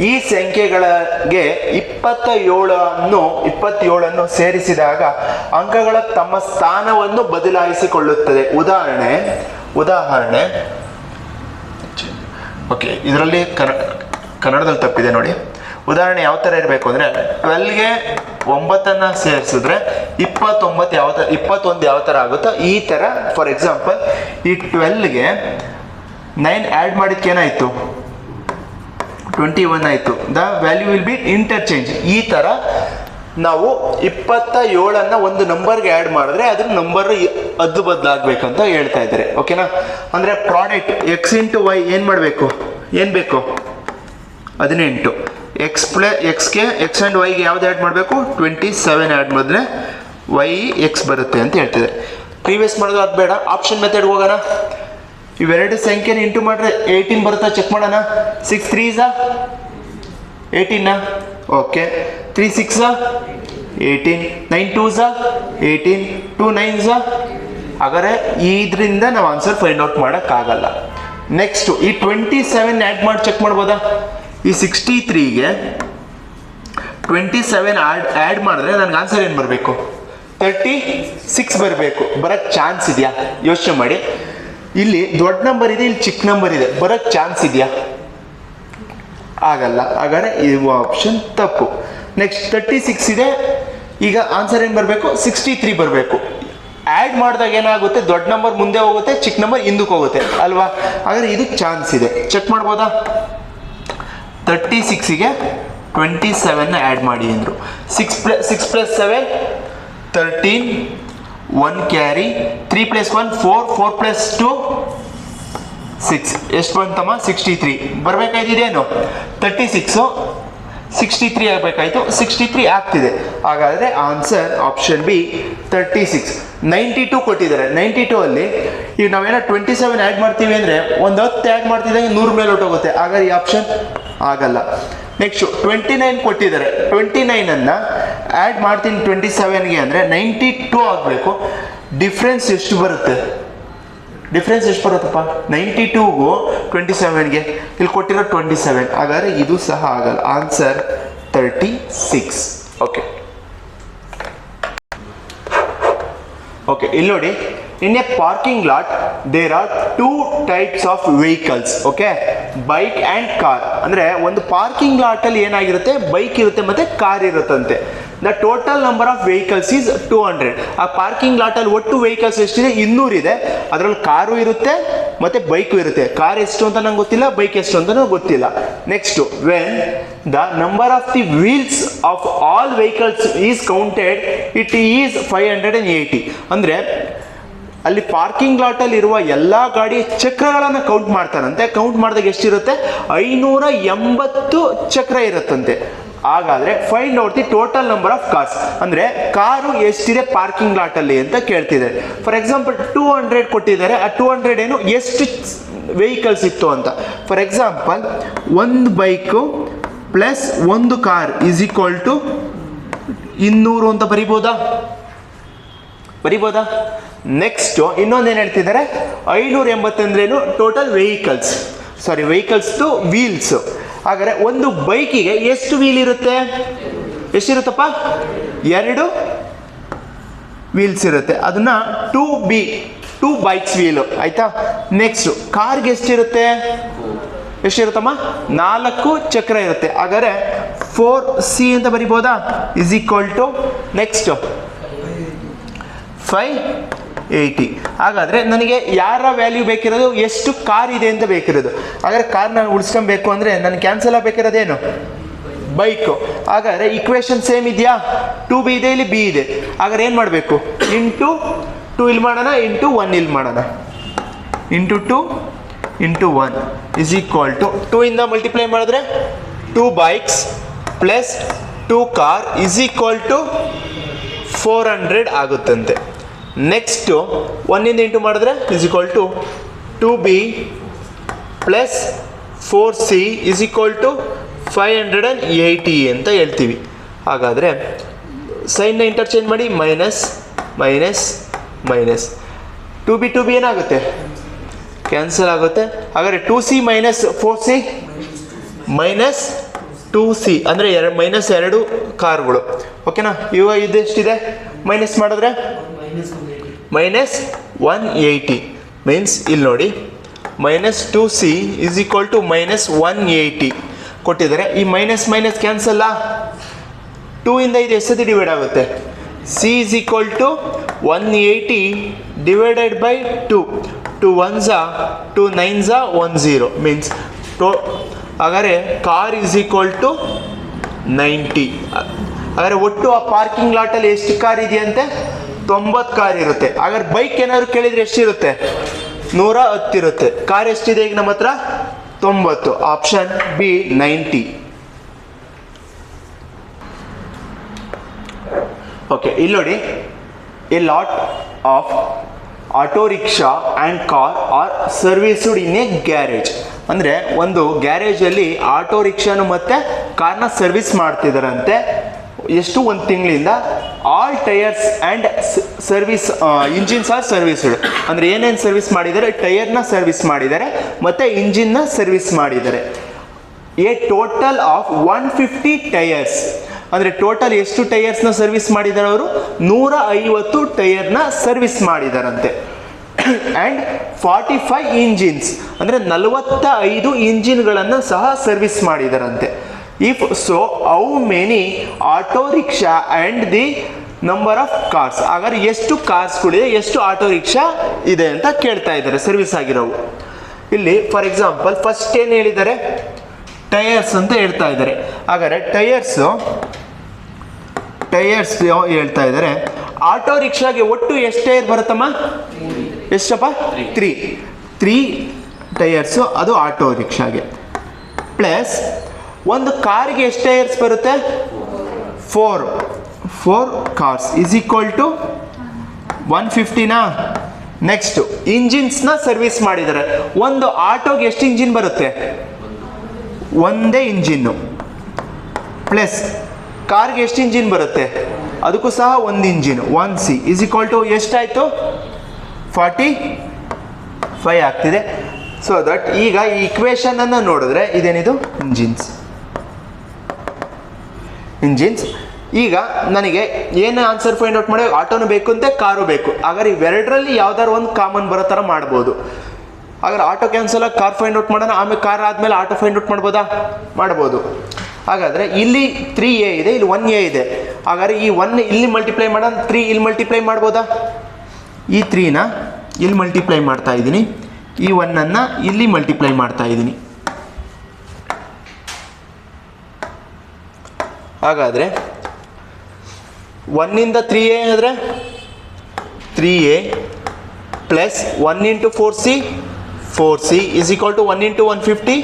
ಈ ಸಂಖ್ಯೆಗಳಿಗೆ 27 ಸೇರಿಸಿದಾಗ ಅಂಕಗಳ ತಮ್ಮ ಸ್ಥಾನವನ್ನು ಬದಲಾಯಿಸಿಕೊಳ್ಳುತ್ತದೆ. ಉದಾಹರಣೆ ಓಕೆ, ಇದರಲ್ಲಿ ಕನ್ನಡದಲ್ಲಿ ತಪ್ಪಿದೆ ನೋಡಿ. ಉದಾಹರಣೆ ಯಾವ ಥರ ಇರಬೇಕು ಅಂದರೆ, 12ಗೆ 9 ಸೇರಿಸಿದ್ರೆ 21 ಯಾವ ಥರ ಆಗುತ್ತೋ ಈ ಥರ. ಫಾರ್ ಎಕ್ಸಾಂಪಲ್, ಈ 12ಗೆ 9 ಆ್ಯಡ್ ಮಾಡಿದ್ದಕ್ಕೆ ಏನಾಯಿತು? 21 ಆಯಿತು. The value will be interchange. ಈ ಥರ ನಾವು 27 ಒಂದು ನಂಬರ್ಗೆ ಆ್ಯಡ್ ಮಾಡಿದ್ರೆ ಅದ್ರ ನಂಬರ್ ಅದು ಬದಲಾಗಬೇಕಂತ ಹೇಳ್ತಾ ಇದ್ದಾರೆ. ಓಕೆನಾ? ಅಂದರೆ ಪ್ರಾಡಕ್ಟ್ ಎಕ್ಸ್ ಇಂಟು ವೈ ಏನು ಮಾಡಬೇಕು? ಏನು ಬೇಕು? 18. ಎಕ್ಸ್ಗೆ ಎಕ್ಸ್ ಆ್ಯಂಡ್ ವೈಗೆ ಯಾವ್ದು ಆ್ಯಡ್ ಮಾಡಬೇಕು? 27 ಆ್ಯಡ್ ಮಾಡಿದ್ರೆ ವೈ ಎಕ್ಸ್ ಬರುತ್ತೆ ಅಂತ ಹೇಳ್ತಿದೆ. ಪ್ರೀವಿಯಸ್ ಮಾಡೋದು ಅದು ಬೇಡ, ಆಪ್ಷನ್ ಮೆಥಡ್ ಹೋಗೋಣ. ಇವೆರಡು ಸಂಖ್ಯೆನ ಇಂಟು ಮಾಡಿದ್ರೆ 18 ಬರುತ್ತಾ? ಚೆಕ್ ಮಾಡೋಣ. 6 3s 18. Okay, 3 6 18, 9 2s 18, 2 9s. ಹಾಗಾದ್ರೆ ಇದರಿಂದ ನಾವು ಆನ್ಸರ್ ಫೈಂಡ್ ಔಟ್ ಮಾಡೋಕ್ಕಾಗಲ್ಲ. ನೆಕ್ಸ್ಟು ಈ 27 ಆ್ಯಡ್ ಮಾಡಿ ಚೆಕ್ ಮಾಡ್ಬೋದಾ? ಈ 63ಗೆ 27 ಆ್ಯಡ್ ಮಾಡಿದ್ರೆ ನನಗೆ ಆನ್ಸರ್ ಏನು ಬರಬೇಕು? 36 ಬರಬೇಕು. ಬರೋಕ್ಕೆ ಚಾನ್ಸ್ ಇದೆಯಾ? ಯೋಚನೆ ಮಾಡಿ. ಇಲ್ಲಿ ದೊಡ್ಡ ನಂಬರ್ ಇದೆ, ಇಲ್ಲಿ ಚಿಕ್ಕ ನಂಬರ್ ಇದೆ, ಬರೋಕ್ಕೆ ಚಾನ್ಸ್ ಇದೆಯಾ? ಆಗಲ್ಲ. ಹಾಗಾದ್ರೆ ಇದು ಆಪ್ಷನ್ ತಪ್ಪು. ನೆಕ್ಸ್ಟ್ 36 ಇದೆ, ಈಗ ಆನ್ಸರ್ ಏನು ಬರಬೇಕು? 63 ಬರಬೇಕು. ಆ್ಯಡ್ ಮಾಡಿದಾಗ ಏನಾಗುತ್ತೆ? ದೊಡ್ಡ ನಂಬರ್ ಮುಂದೆ ಹೋಗುತ್ತೆ, ಚಿಕ್ಕ ನಂಬರ್ ಹಿಂದಕ್ಕೆ ಹೋಗುತ್ತೆ ಅಲ್ವಾ? ಹಾಗಾದ್ರೆ ಇದು ಚಾನ್ಸ್ ಇದೆ. ಚೆಕ್ ಮಾಡ್ಬೋದಾ? 36ಗೆ 27 ಆ್ಯಡ್ ಮಾಡಿ ಅಂದರು. 6 + 7 13, 1 ಕ್ಯಾರಿ, 3 + 1 4, 4 + 2 6. ಎಷ್ಟು ಬಂತಮ್ಮ? 63 ಬರಬೇಕಾಯ್ತಿದೇನು? 36 63 ಆಗಬೇಕಾಯ್ತು, 63 ಆಗ್ತಿದೆ. ಹಾಗಾದರೆ ಆನ್ಸರ್ ಆಪ್ಷನ್ ಬಿ 36. 92 ಕೊಟ್ಟಿದ್ದಾರೆ. 92 ಅಲ್ಲಿ ಈಗ ನಾವೇನೋ 27 ಆ್ಯಡ್ ಮಾಡ್ತೀವಿ ಅಂದರೆ ಒಂದು 10 ಆ್ಯಡ್ ಮಾಡ್ತಿದ್ದಂಗೆ 100 ಮೇಲೆ ಹೊಟ್ಟೋಗುತ್ತೆ. ಹಾಗಾದ್ರೆ ಈ ಆಪ್ಷನ್ ಆಗಲ್ಲ. ನೆಕ್ಸ್ಟು 29 ಕೊಟ್ಟಿದ್ದಾರೆ. 29 ಆ್ಯಡ್ ಮಾಡ್ತೀನಿ 27ಗೆ ಅಂದರೆ 92 ಆಗಬೇಕು. ಡಿಫ್ರೆನ್ಸ್ ಎಷ್ಟು ಬರುತ್ತೆ? ಡಿಫ್ರೆನ್ಸ್ ಎಷ್ಟು ಬರುತ್ತಪ್ಪ? 92ಗೂ 27ಗೆ ಇಲ್ಲಿ ಕೊಟ್ಟಿರೋ 27. ಹಾಗಾದ್ರೆ ಇದು ಸಹ ಆಗಲ್ಲ. ಆನ್ಸರ್ 36. ಓಕೆ ಓಕೆ, ಇಲ್ಲಿ ನೋಡಿ, in a parking lot there are 2 types of vehicles. Okay, bike and car. ಅಂದರೆ ಒಂದು ಪಾರ್ಕಿಂಗ್ ಲಾಟಲ್ಲಿ ಏನಾಗಿರುತ್ತೆ? ಬೈಕ್ ಇರುತ್ತೆ ಮತ್ತು ಕಾರ್ ಇರುತ್ತಂತೆ. The total number of vehicles is 200. ಆ ಪಾರ್ಕಿಂಗ್ ಲಾಟಲ್ಲಿ ಒಟ್ಟು ವೆಹಿಕಲ್ಸ್ ಎಷ್ಟಿದೆ? 200 ಇದೆ. ಅದರಲ್ಲಿ ಕಾರು ಇರುತ್ತೆ ಮತ್ತು ಬೈಕು ಇರುತ್ತೆ. ಕಾರ್ ಎಷ್ಟು ಅಂತ ನಂಗೆ ಗೊತ್ತಿಲ್ಲ, ಬೈಕ್ ಎಷ್ಟು ಅಂತ ಗೊತ್ತಿಲ್ಲ. Next, when the number of the wheels of all vehicles is counted it is 580. ಅಂದರೆ ಅಲ್ಲಿ ಪಾರ್ಕಿಂಗ್ ಲಾಟಲ್ಲಿ ಇರುವ ಎಲ್ಲ ಗಾಡಿ ಚಕ್ರಗಳನ್ನು ಕೌಂಟ್ ಮಾಡ್ತಾರಂತೆ. ಕೌಂಟ್ ಮಾಡಿದಾಗ ಎಷ್ಟಿರುತ್ತೆ? 580 ಚಕ್ರ ಇರುತ್ತಂತೆ. ಹಾಗಾದರೆ find out the total number of cars. ಅಂದರೆ ಕಾರು ಎಷ್ಟಿದೆ ಪಾರ್ಕಿಂಗ್ ಲಾಟಲ್ಲಿ ಅಂತ ಕೇಳ್ತಿದ್ದಾರೆ. ಫಾರ್ ಎಕ್ಸಾಂಪಲ್ 200 ಕೊಟ್ಟಿದ್ದಾರೆ. ಆ 200 ಏನು? ಎಷ್ಟು ವೆಹಿಕಲ್ಸ್ ಇತ್ತು ಅಂತ. ಫಾರ್ ಎಕ್ಸಾಂಪಲ್, ಒಂದು ಬೈಕು ಪ್ಲಸ್ ಒಂದು ಕಾರ್ ಈಸ್ ಈಕ್ವಲ್ ಟು 200 ಅಂತ ಬರಿಬೋದಾ? ನೆಕ್ಸ್ಟು ಇನ್ನೊಂದೇನು ಹೇಳ್ತಿದ್ದಾರೆ? 580 ಅಂದ್ರೇನು? Total vehicles, vehicles two wheels. ಹಾಗಾದರೆ ಒಂದು ಬೈಕಿಗೆ ಎಷ್ಟು ವೀಲ್ ಇರುತ್ತೆ? ಎಷ್ಟಿರುತ್ತಪ್ಪ? 2 ವೀಲ್ಸ್ ಇರುತ್ತೆ. ಅದನ್ನ 2 ಬೈಕ್ಸ್ ವೀಲು ಆಯ್ತಾ. ನೆಕ್ಸ್ಟ್ ಕಾರ್ಗೆ ಎಷ್ಟಿರುತ್ತಮ್ಮ? 4 ಚಕ್ರ ಇರುತ್ತೆ. ಹಾಗಾದರೆ 4C ಅಂತ ಬರಿಬೋದಾ? Is equal to next 580. ಹಾಗಾದರೆ ನನಗೆ ಯಾರ ವ್ಯಾಲ್ಯೂ ಬೇಕಿರೋದು? ಎಷ್ಟು ಕಾರ್ ಇದೆ ಅಂತ ಬೇಕಿರೋದು. ಹಾಗಾದರೆ ಕಾರ್ ನಾನು ಉಳಿಸ್ಕೊಬೇಕು ಅಂದರೆ ನನಗೆ ಕ್ಯಾನ್ಸಲ್ ಆಗಬೇಕಿರೋದೇನು? ಬೈಕು. ಹಾಗಾದರೆ ಇಕ್ವೇಶನ್ ಸೇಮ್ ಇದೆಯಾ? 2b ಇದೆ, ಇಲ್ಲಿ b ಇದೆ. ಹಾಗಾದ್ರೆ ಏನು ಮಾಡಬೇಕು? ಇಂಟು 2 ಇಲ್ಲಿ ಮಾಡೋಣ, ಇಂಟು 1 ಇಲ್ಲಿ ಮಾಡೋಣ. Into 2 into 1 is equal to 2 ಇಂದ ಮಲ್ಟಿಪ್ಲೈ ಮಾಡಿದ್ರೆ 2 bikes plus 2 car is equal to 400 ಆಗುತ್ತಂತೆ. ನೆಕ್ಸ್ಟು 1 ಇಂದ ಇಂಟು ಮಾಡಿದ್ರೆ is equal to 2b plus 4c is equal to 580 ಅಂತ ಹೇಳ್ತೀವಿ. ಹಾಗಾದರೆ ಸೈನ್ನ ಇಂಟರ್ಚೇಂಜ್ ಮಾಡಿ, ಮೈನಸ್ ಮೈನಸ್ ಮೈನಸ್ 2b ಏನಾಗುತ್ತೆ? ಕ್ಯಾನ್ಸಲ್ ಆಗುತ್ತೆ. ಹಾಗಾದರೆ 2c minus 4c minus 2c ಅಂದರೆ ಮೈನಸ್ 2 ಕಾರ್ಗಳು. ಓಕೆನಾ? ಇವಾಗ ಇದೆಷ್ಟಿದೆ? ಮೈನಸ್ ಮಾಡಿದ್ರೆ ಮೈನಸ್ 180 ಮೀನ್ಸ್ ಇಲ್ಲಿ ನೋಡಿ minus 2c is equal to minus 180 ಕೊಟ್ಟಿದ್ದಾರೆ. ಈ ಮೈನಸ್ ಮೈನಸ್ ಕ್ಯಾನ್ಸಲ್ಲ, 2 ಇಂದ ಇದು ಎಷ್ಟೊತ್ತಿ ಡಿವೈಡ್ ಆಗುತ್ತೆ? c is equal to 180 divided by 2. 2 1s 2 9s 10 means ಹಾಗಾದರೆ ಕಾರ್ ಇಸ್ ಈಕ್ವಲ್ ಟು 90. ಹಾಗಾದರೆ ಒಟ್ಟು ಆ ಪಾರ್ಕಿಂಗ್ ಲಾಟಲ್ಲಿ ಎಷ್ಟು ಕಾರ್ ಇದೆಯಂತೆ? 90 ಕಾರ್ ಇರುತ್ತೆ. ಹಾಗಾದ್ರೆ ಬೈಕ್ ಏನಾದ್ರು ಕೇಳಿದರೆ ಎಷ್ಟಿರುತ್ತೆ? 110 ಇರುತ್ತೆ. ಕಾರ್ ಎಷ್ಟಿದೆ ಈಗ ನಮ್ಮ ಹತ್ರ? 90. Option B 90. ಓಕೆ, ಇಲ್ಲಿ ನೋಡಿ, a lot of auto rickshaw and car are serviced in a garage. ಅಂದರೆ ಒಂದು ಗ್ಯಾರೇಜಲ್ಲಿ ಆಟೋ ರಿಕ್ಷಾನು ಮತ್ತು ಕಾರ್ನ ಸರ್ವಿಸ್ ಮಾಡ್ತಿದ್ದಾರಂತೆ. ಎಷ್ಟು? 1 ತಿಂಗಳಿಂದ. All tyres and service engines are serviced. ಅಂದರೆ ಏನೇನು ಸರ್ವಿಸ್ ಮಾಡಿದ್ದಾರೆ? ಟೈರ್ನ ಸರ್ವಿಸ್ ಮಾಡಿದ್ದಾರೆ ಮತ್ತು ಇಂಜಿನ್ನ ಸರ್ವಿಸ್ ಮಾಡಿದ್ದಾರೆ. A total of 150 tyres. ಅಂದರೆ ಟೋಟಲ್ ಎಷ್ಟು ಟೈರ್ಸ್ನ ಸರ್ವಿಸ್ ಮಾಡಿದ್ದಾರೆ ಅವರು? 150 ಟೈರ್ನ ಸರ್ವಿಸ್ ಮಾಡಿದಾರಂತೆ. ಆ್ಯಂಡ್ 45 ಇಂಜಿನ್ಸ್ ಅಂದರೆ 45 ಇಂಜಿನ್ಗಳನ್ನು ಸಹ ಸರ್ವಿಸ್ ಮಾಡಿದಾರಂತೆ. If so how many auto rickshaw and the number of cars. ಹಾಗಾದ್ರೆ ಎಷ್ಟು ಕಾರ್ಸ್ಗಳಿದೆ, ಎಷ್ಟು ಆಟೋ ರಿಕ್ಷಾ ಇದೆ ಅಂತ ಕೇಳ್ತಾ ಇದ್ದಾರೆ ಸರ್ವಿಸ್ ಆಗಿರೋವು. ಇಲ್ಲಿ ಫಾರ್ ಎಕ್ಸಾಂಪಲ್ ಫಸ್ಟ್ ಏನು ಹೇಳಿದ್ದಾರೆ? ಟೈರ್ಸ್ ಅಂತ ಹೇಳ್ತಾ ಇದ್ದಾರೆ. ಹಾಗಾದರೆ ಟೈರ್ಸ್ ಹೇಳ್ತಾ ಇದ್ದಾರೆ. ಆಟೋ ರಿಕ್ಷಾಗೆ ಒಟ್ಟು ಎಷ್ಟು ಟೈರ್ ಬರುತ್ತಮ್ಮ? ಎಷ್ಟಪ್ಪ? 3 ಟೈರ್ಸು, ಅದು ಆಟೋ ರಿಕ್ಷಾಗೆ. ಪ್ಲಸ್ ಒಂದು ಕಾರ್ಗೆ ಎಷ್ಟು ಟೈರ್ಸ್ ಬರುತ್ತೆ? 4 ಕಾರ್ಸ್ ಇಸ್ ಈಕ್ವಲ್ ಟು 150ನಾ? ನೆಕ್ಸ್ಟು ಇಂಜಿನ್ಸ್ನ ಸರ್ವಿಸ್ ಮಾಡಿದ್ದಾರೆ. ಒಂದು ಆಟೋಗೆ ಎಷ್ಟು ಇಂಜಿನ್ ಬರುತ್ತೆ? ಒಂದೇ ಇಂಜಿನ್ನು. ಪ್ಲಸ್ ಕಾರ್ಗೆ ಎಷ್ಟು ಇಂಜಿನ್ ಬರುತ್ತೆ? ಅದಕ್ಕೂ ಸಹ ಒಂದು engine, 1c is equal to ಎಷ್ಟಾಯಿತು? 45 ಆಗ್ತಿದೆ. ಸೊ ದಟ್ ಈಗ ಈ ಇಕ್ವೇಷನನ್ನು ನೋಡಿದ್ರೆ ಇದೇನಿದು? ಇಂಜಿನ್ಸ್. ಈಗ ನನಗೆ ಏನು ಆನ್ಸರ್ ಫೈಂಡ್ ಔಟ್ ಮಾಡಿ? ಆಟೋನು ಬೇಕು ಅಂತೆ, ಕಾರು ಬೇಕು. ಹಾಗಾದ್ರೆ ಇವೆರಡರಲ್ಲಿ ಯಾವ್ದಾದ್ರು ಒಂದು ಕಾಮನ್ ಬರೋ ಥರ ಮಾಡ್ಬೋದು. ಹಾಗಾದ್ರೆ ಆಟೋ ಕ್ಯಾನ್ಸಲ್ ಆಗಿ ಕಾರ್ ಫೈಂಡ್ ಔಟ್ ಮಾಡೋಣ, ಆಮೇಲೆ ಕಾರ್ ಆದಮೇಲೆ ಆಟೋ ಫೈಂಡ್ ಔಟ್ ಮಾಡ್ಬೋದಾ? ಮಾಡ್ಬೋದು. ಹಾಗಾದರೆ ಇಲ್ಲಿ 3a ಇದೆ, ಇಲ್ಲಿ 1a ಇದೆ. ಹಾಗಾದ್ರೆ ಈ 1 ಇಲ್ಲಿ ಮಲ್ಟಿಪ್ಲೈ ಮಾಡೋಣ, 3 ಇಲ್ಲಿ ಮಲ್ಟಿಪ್ಲೈ ಮಾಡ್ಬೋದಾ? ಈ 3ನ ಇಲ್ಲಿ ಮಲ್ಟಿಪ್ಲೈ ಮಾಡ್ತಾ ಇದ್ದೀನಿ, ಈ 1ಅನ್ನು ಇಲ್ಲಿ ಮಲ್ಟಿಪ್ಲೈ ಮಾಡ್ತಾ ಇದ್ದೀನಿ. ಹಾಗಾದರೆ 1 ಇಂದ 3a ಅಂದರೆ 3a plus 1 into 4c is equal to 1 into 150.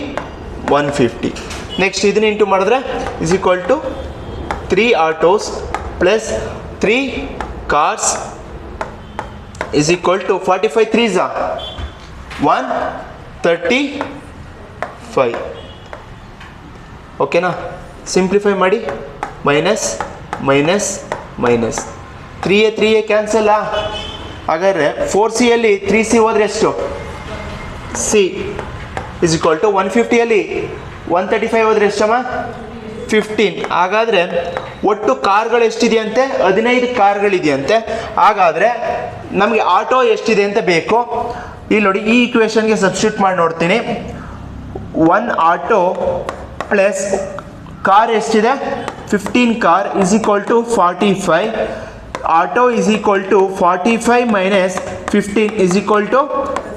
Next ಇದನ್ನ ಇಂಟು ಮಾಡಿದ್ರೆ is equal to 3 autos plus 3 cars is equal to 45 3s 135. ಓಕೆನಾ? ಸಿಂಪ್ಲಿಫೈ ಮಾಡಿ, ಮೈನಸ್ ಮೈನಸ್ ಮೈನಸ್ 3a ಕ್ಯಾನ್ಸಲ್ಲ. ಹಾಗಾದರೆ 4cಯಲ್ಲಿ 3c ಹೋದರೆ ಎಷ್ಟು? c ಇಸ್ ಈಕ್ವಲ್ ಟು 150ಯಲ್ಲಿ 135 ಹೋದರೆ ಎಷ್ಟಮ್ಮ? 15. ಹಾಗಾದರೆ ಒಟ್ಟು ಕಾರ್ಗಳು ಎಷ್ಟಿದೆಯಂತೆ? 15 ಕಾರ್ಗಳಿದೆಯಂತೆ. ಹಾಗಾದರೆ ನಮಗೆ ಆಟೋ ಎಷ್ಟಿದೆ ಅಂತ ಬೇಕು. ಇಲ್ಲಿ ನೋಡಿ, ಈ ಇಕ್ವೇಷನ್ಗೆ ಸಬ್ಸ್ಟಿಟ್ಯೂಟ್ ಮಾಡಿ ನೋಡ್ತೀನಿ. 1 ಆಟೋ ಪ್ಲಸ್ ಕಾರ್ ಎಷ್ಟಿದೆ? 15 car is equal to 45. Auto is equal to 45 minus 15 is equal to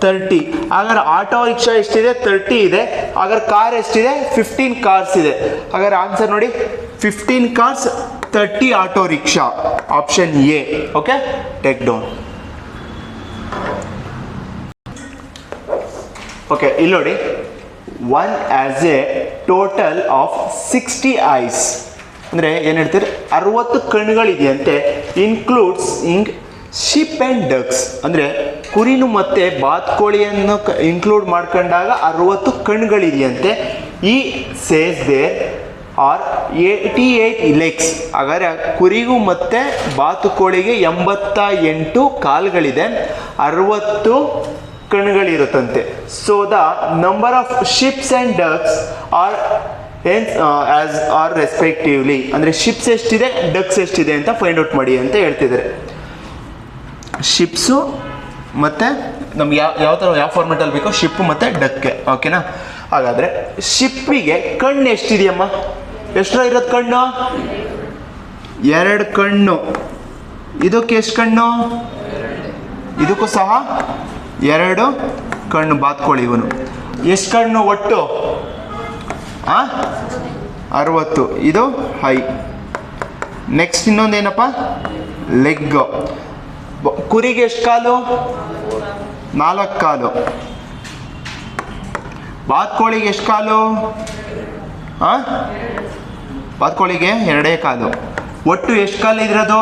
30. ಹಾಗಾದ್ರೆ ಆಟೋ ರಿಕ್ಷಾ ಎಷ್ಟಿದೆ? 30 ಇದೆ. ಹಾಗಾದ್ರೆ ಕಾರ್ ಎಷ್ಟಿದೆ? 15 ಕಾರ್ಸ್ ಇದೆ. ಹಾಗಾದ್ರೆ ಆನ್ಸರ್ ನೋಡಿ, 15 cars, 30 auto rickshaw. Option A. Okay, take down. Okay, ಇಲ್ಲಿ ನೋಡಿ, one as A total of 60 ice, ಅಂದರೆ ಏನು ಹೇಳ್ತೀರಿ, 60 ಕಣ್ಣುಗಳಿದೆಯಂತೆ. ಇನ್ಕ್ಲೂಡ್ಸ್ ಇಂಗ್ ಶಿಪ್ ಆ್ಯಂಡ್ ಡಕ್ಸ್, ಅಂದರೆ ಕುರಿನು ಮತ್ತು ಬಾತ್ಕೋಳಿಯನ್ನು ಇನ್ಕ್ಲೂಡ್ ಮಾಡ್ಕೊಂಡಾಗ 60 ಕಣ್ಣುಗಳಿದೆಯಂತೆ. ಈ ಸೇಸ್ ದೇರ್ ಆರ್ 88 ಲೆಗ್ಸ್. ಹಾಗಾದರೆ ಕುರಿಗೂ ಮತ್ತು ಬಾತುಕೋಳಿಗೆ 88 ಕಾಲುಗಳಿದೆ, 60 ಕಣ್ಣುಗಳಿರುತ್ತಂತೆ. So the number of sheeps and ducks are are respectively, ಅಂದರೆ ಶಿಪ್ಸ್ ಎಷ್ಟಿದೆ, ಡಕ್ಸ್ ಎಷ್ಟಿದೆ ಅಂತ ಫೈಂಡ್ ಔಟ್ ಮಾಡಿ ಅಂತ ಹೇಳ್ತಿದ್ದಾರೆ. ಶಿಪ್ಸು ಮತ್ತು ನಮ್ಗೆ ಯಾವ ಥರ ಯಾವ ಫಾರ್ಮೆಟಲ್ಲಿ ಬೇಕೋ ಶಿಪ್ ಮತ್ತು ಡಕ್ಕೆ. ಓಕೆನಾ? ಹಾಗಾದರೆ ಶಿಪ್ಪಿಗೆ ಕಣ್ಣು ಎಷ್ಟಿದೆಯಮ್ಮ? ಎಷ್ಟರ ಇರೋದು ಕಣ್ಣು? 2 ಕಣ್ಣು. ಇದಕ್ಕೆ ಎಷ್ಟು ಕಣ್ಣು? ಇದಕ್ಕೂ ಸಹ 2 ಕಣ್ಣು. ಬಾತ್ಕೋಳಿ ಇವನು ಎಷ್ಟು ಕಣ್ಣು ಒಟ್ಟು? 60. ಇದು ಹೈ. ನೆಕ್ಸ್ಟ್ ಇನ್ನೊಂದೇನಪ್ಪ? ಲೆಗ್. ಕುರಿಗೆ ಎಷ್ಟು ಕಾಲು? 4 ಕಾಲು. ಬಾತ್ಕೋಳಿಗೆ ಎಷ್ಟು ಕಾಲು? ಬಾತ್ಕೋಳಿಗೆ 2 ಕಾಲು. ಒಟ್ಟು ಎಷ್ಟು ಕಾಲು ಇದಿರೋದು?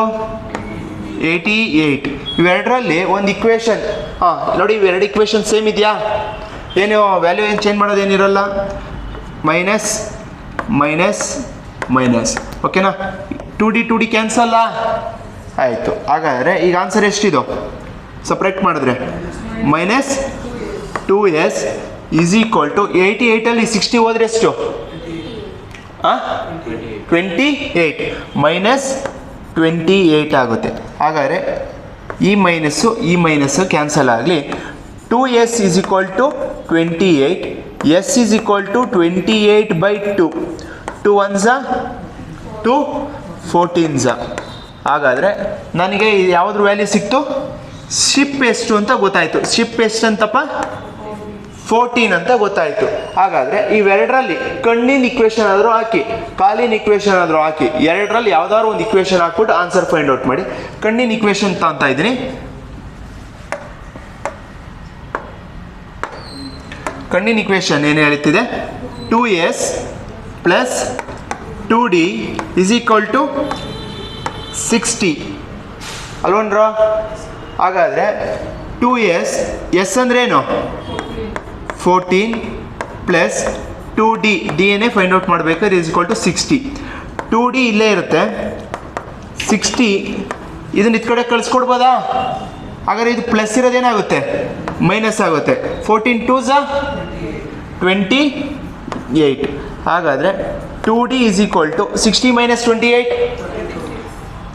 88. ಇವೆರಡರಲ್ಲಿ ಒಂದು ಇಕ್ವೇಶನ್, ನೋಡಿ, ಇವೆರಡು ಇಕ್ವೇಶನ್ ಸೇಮ್ ಇದೆಯಾ? ಏನು ವ್ಯಾಲ್ಯೂ ಏನು ಚೇಂಜ್ ಮಾಡೋದೇನಿರಲ್ಲ. Minus minus minus. ಓಕೆನಾ? 2D ಕ್ಯಾನ್ಸಲ್ಲ ಆಯಿತು. ಹಾಗಾದರೆ ಈಗ ಆನ್ಸರ್ ಎಷ್ಟಿದು ಸಪ್ರೇಟ್ ಮಾಡಿದ್ರೆ -2s ಈಸ್ ಈಕ್ವಲ್ ಟು 88ಅಲ್ಲಿ 60 ಹೋದ್ರೆ ಎಷ್ಟು? 28 -28 ಆಗುತ್ತೆ. ಹಾಗಾದರೆ ಈ ಮೈನಸ್ಸು ಕ್ಯಾನ್ಸಲ್ ಆಗಲಿ. 2s is equal to 28, s is equal to 28/2. 2 1s 2 14s. ಹಾಗಾದರೆ ನನಗೆ ಯಾವುದ್ರ ವ್ಯಾಲ್ಯೂ ಸಿಕ್ತು? ಶಿಪ್ ಎಷ್ಟು ಅಂತ ಗೊತ್ತಾಯಿತು. ಶಿಪ್ ಎಷ್ಟು ಅಂತಪ್ಪ? 14 ಅಂತ ಗೊತ್ತಾಯಿತು. ಹಾಗಾದರೆ ಇವೆರಡರಲ್ಲಿ ಕಣ್ಣಿನ ಇಕ್ವೇಶನ್ ಆದರೂ ಹಾಕಿ, ಕಾಲಿನ ಇಕ್ವೇಶನ್ ಆದರೂ ಹಾಕಿ, ಎರಡರಲ್ಲಿ ಯಾವ್ದಾದ್ರು ಒಂದು ಇಕ್ವೇಶನ್ ಹಾಕ್ಬಿಟ್ಟು ಆನ್ಸರ್ ಫೈಂಡ್ ಔಟ್ ಮಾಡಿ. ಕಣ್ಣಿನ ಇಕ್ವೇಶನ್ ಅಂತ ಇದ್ದೀನಿ. ಕಣ್ಣಿನ ಇಕ್ವೇಶನ್ ಏನು ಹೇಳ್ತಿದೆ? 2s plus 2d is equal to 60 ಅಲ್ವನ್ರ? ಹಾಗಾದರೆ 2s, s ಅಂದ್ರೇನು? 14 ಪ್ಲಸ್ 2d, d ಏನೇ ಫೈಂಡ್ ಔಟ್ ಮಾಡಬೇಕಾದ್ರೆ ಇಸ್ ಈಕ್ವಲ್ ಟು 60. 2d ಇಲ್ಲೇ ಇರುತ್ತೆ, 60 ಇದನ್ನ ಇದ್ ಕಡೆ ಕಳಿಸ್ಕೊಡ್ಬೋದಾ? ಹಾಗಾದ್ರೆ ಇದು ಪ್ಲಸ್ ಇರೋದೇನಾಗುತ್ತೆ? ಮೈನಸ್ ಆಗುತ್ತೆ. 14 2s 28. ಹಾಗಾದರೆ 2d ಈಸ್ ಈಕ್ವಲ್ ಟು 60 - 28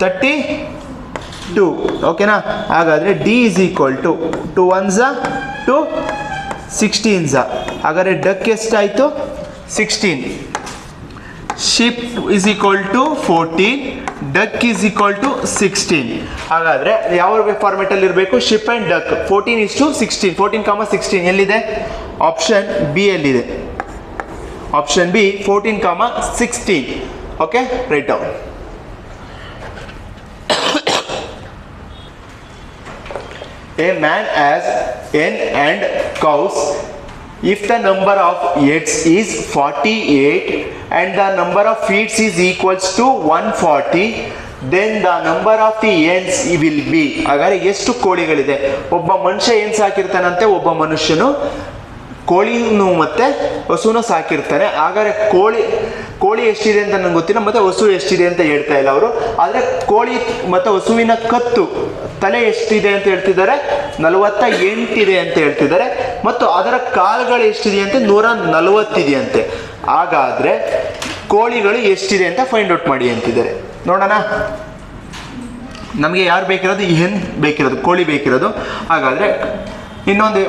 32. ಓಕೆನಾ? ಹಾಗಾದರೆ d is equal to 2 1s 2 16s. ಹಾಗಾದರೆ ಡಕ್ ಎಷ್ಟಾಯಿತು? 16. Ship is equal to 14, duck is equal to 16. ಹಾಗಾದರೆ ಯಾವ ಫಾರ್ಮೆಟಲ್ಲಿ ಇರಬೇಕು? Ship and duck. 14:16. 14, 16 ಎಲ್ಲಿದೆ? ಆಪ್ಷನ್ ಬಿ ಯಲ್ಲಿದೆ. Option B 14, 16. Okay, write down. A man has hen and cows. If the number of eggs is 48 and the number of feeds is equals to 140, then the number of the hens will be. ಹಾಗಾದರೆ ಎಷ್ಟು ಕೋಳಿಗಳಿದೆ? ಒಬ್ಬ ಮನುಷ್ಯ ಏನು ಸಾಕಿರ್ತಾನಂತೆ, ಒಬ್ಬ ಮನುಷ್ಯನು ಕೋಳಿನೂ ಮತ್ತು ಹಸುನೂ ಸಾಕಿರ್ತಾರೆ. ಹಾಗಾದರೆ ಕೋಳಿ ಎಷ್ಟಿದೆ ಅಂತ ನನಗೆ ಗೊತ್ತಿಲ್ಲ, ಮತ್ತು ಹಸು ಎಷ್ಟಿದೆ ಅಂತ ಹೇಳ್ತಾ ಇಲ್ಲ ಅವರು. ಆದರೆ ಕೋಳಿ ಮತ್ತು ಹಸುವಿನ ಕತ್ತು ತಲೆ ಎಷ್ಟಿದೆ ಅಂತ ಹೇಳ್ತಿದ್ದಾರೆ? 48 ಇದೆ ಅಂತ ಹೇಳ್ತಿದ್ದಾರೆ. ಮತ್ತು ಅದರ ಕಾಲುಗಳು ಎಷ್ಟಿದೆ ಅಂತೆ? 140 ಇದೆಯಂತೆ. ಹಾಗಾದರೆ ಕೋಳಿಗಳು ಎಷ್ಟಿದೆ ಅಂತ ಫೈಂಡ್ ಔಟ್ ಮಾಡಿ ಅಂತಿದ್ದಾರೆ. ನೋಡೋಣ. ನಮಗೆ ಯಾರು ಬೇಕಿರೋದು? ಈ ಹೆನ್ ಬೇಕಿರೋದು, ಕೋಳಿ ಬೇಕಿರೋದು. ಹಾಗಾದರೆ ಇನ್ನೊಂದು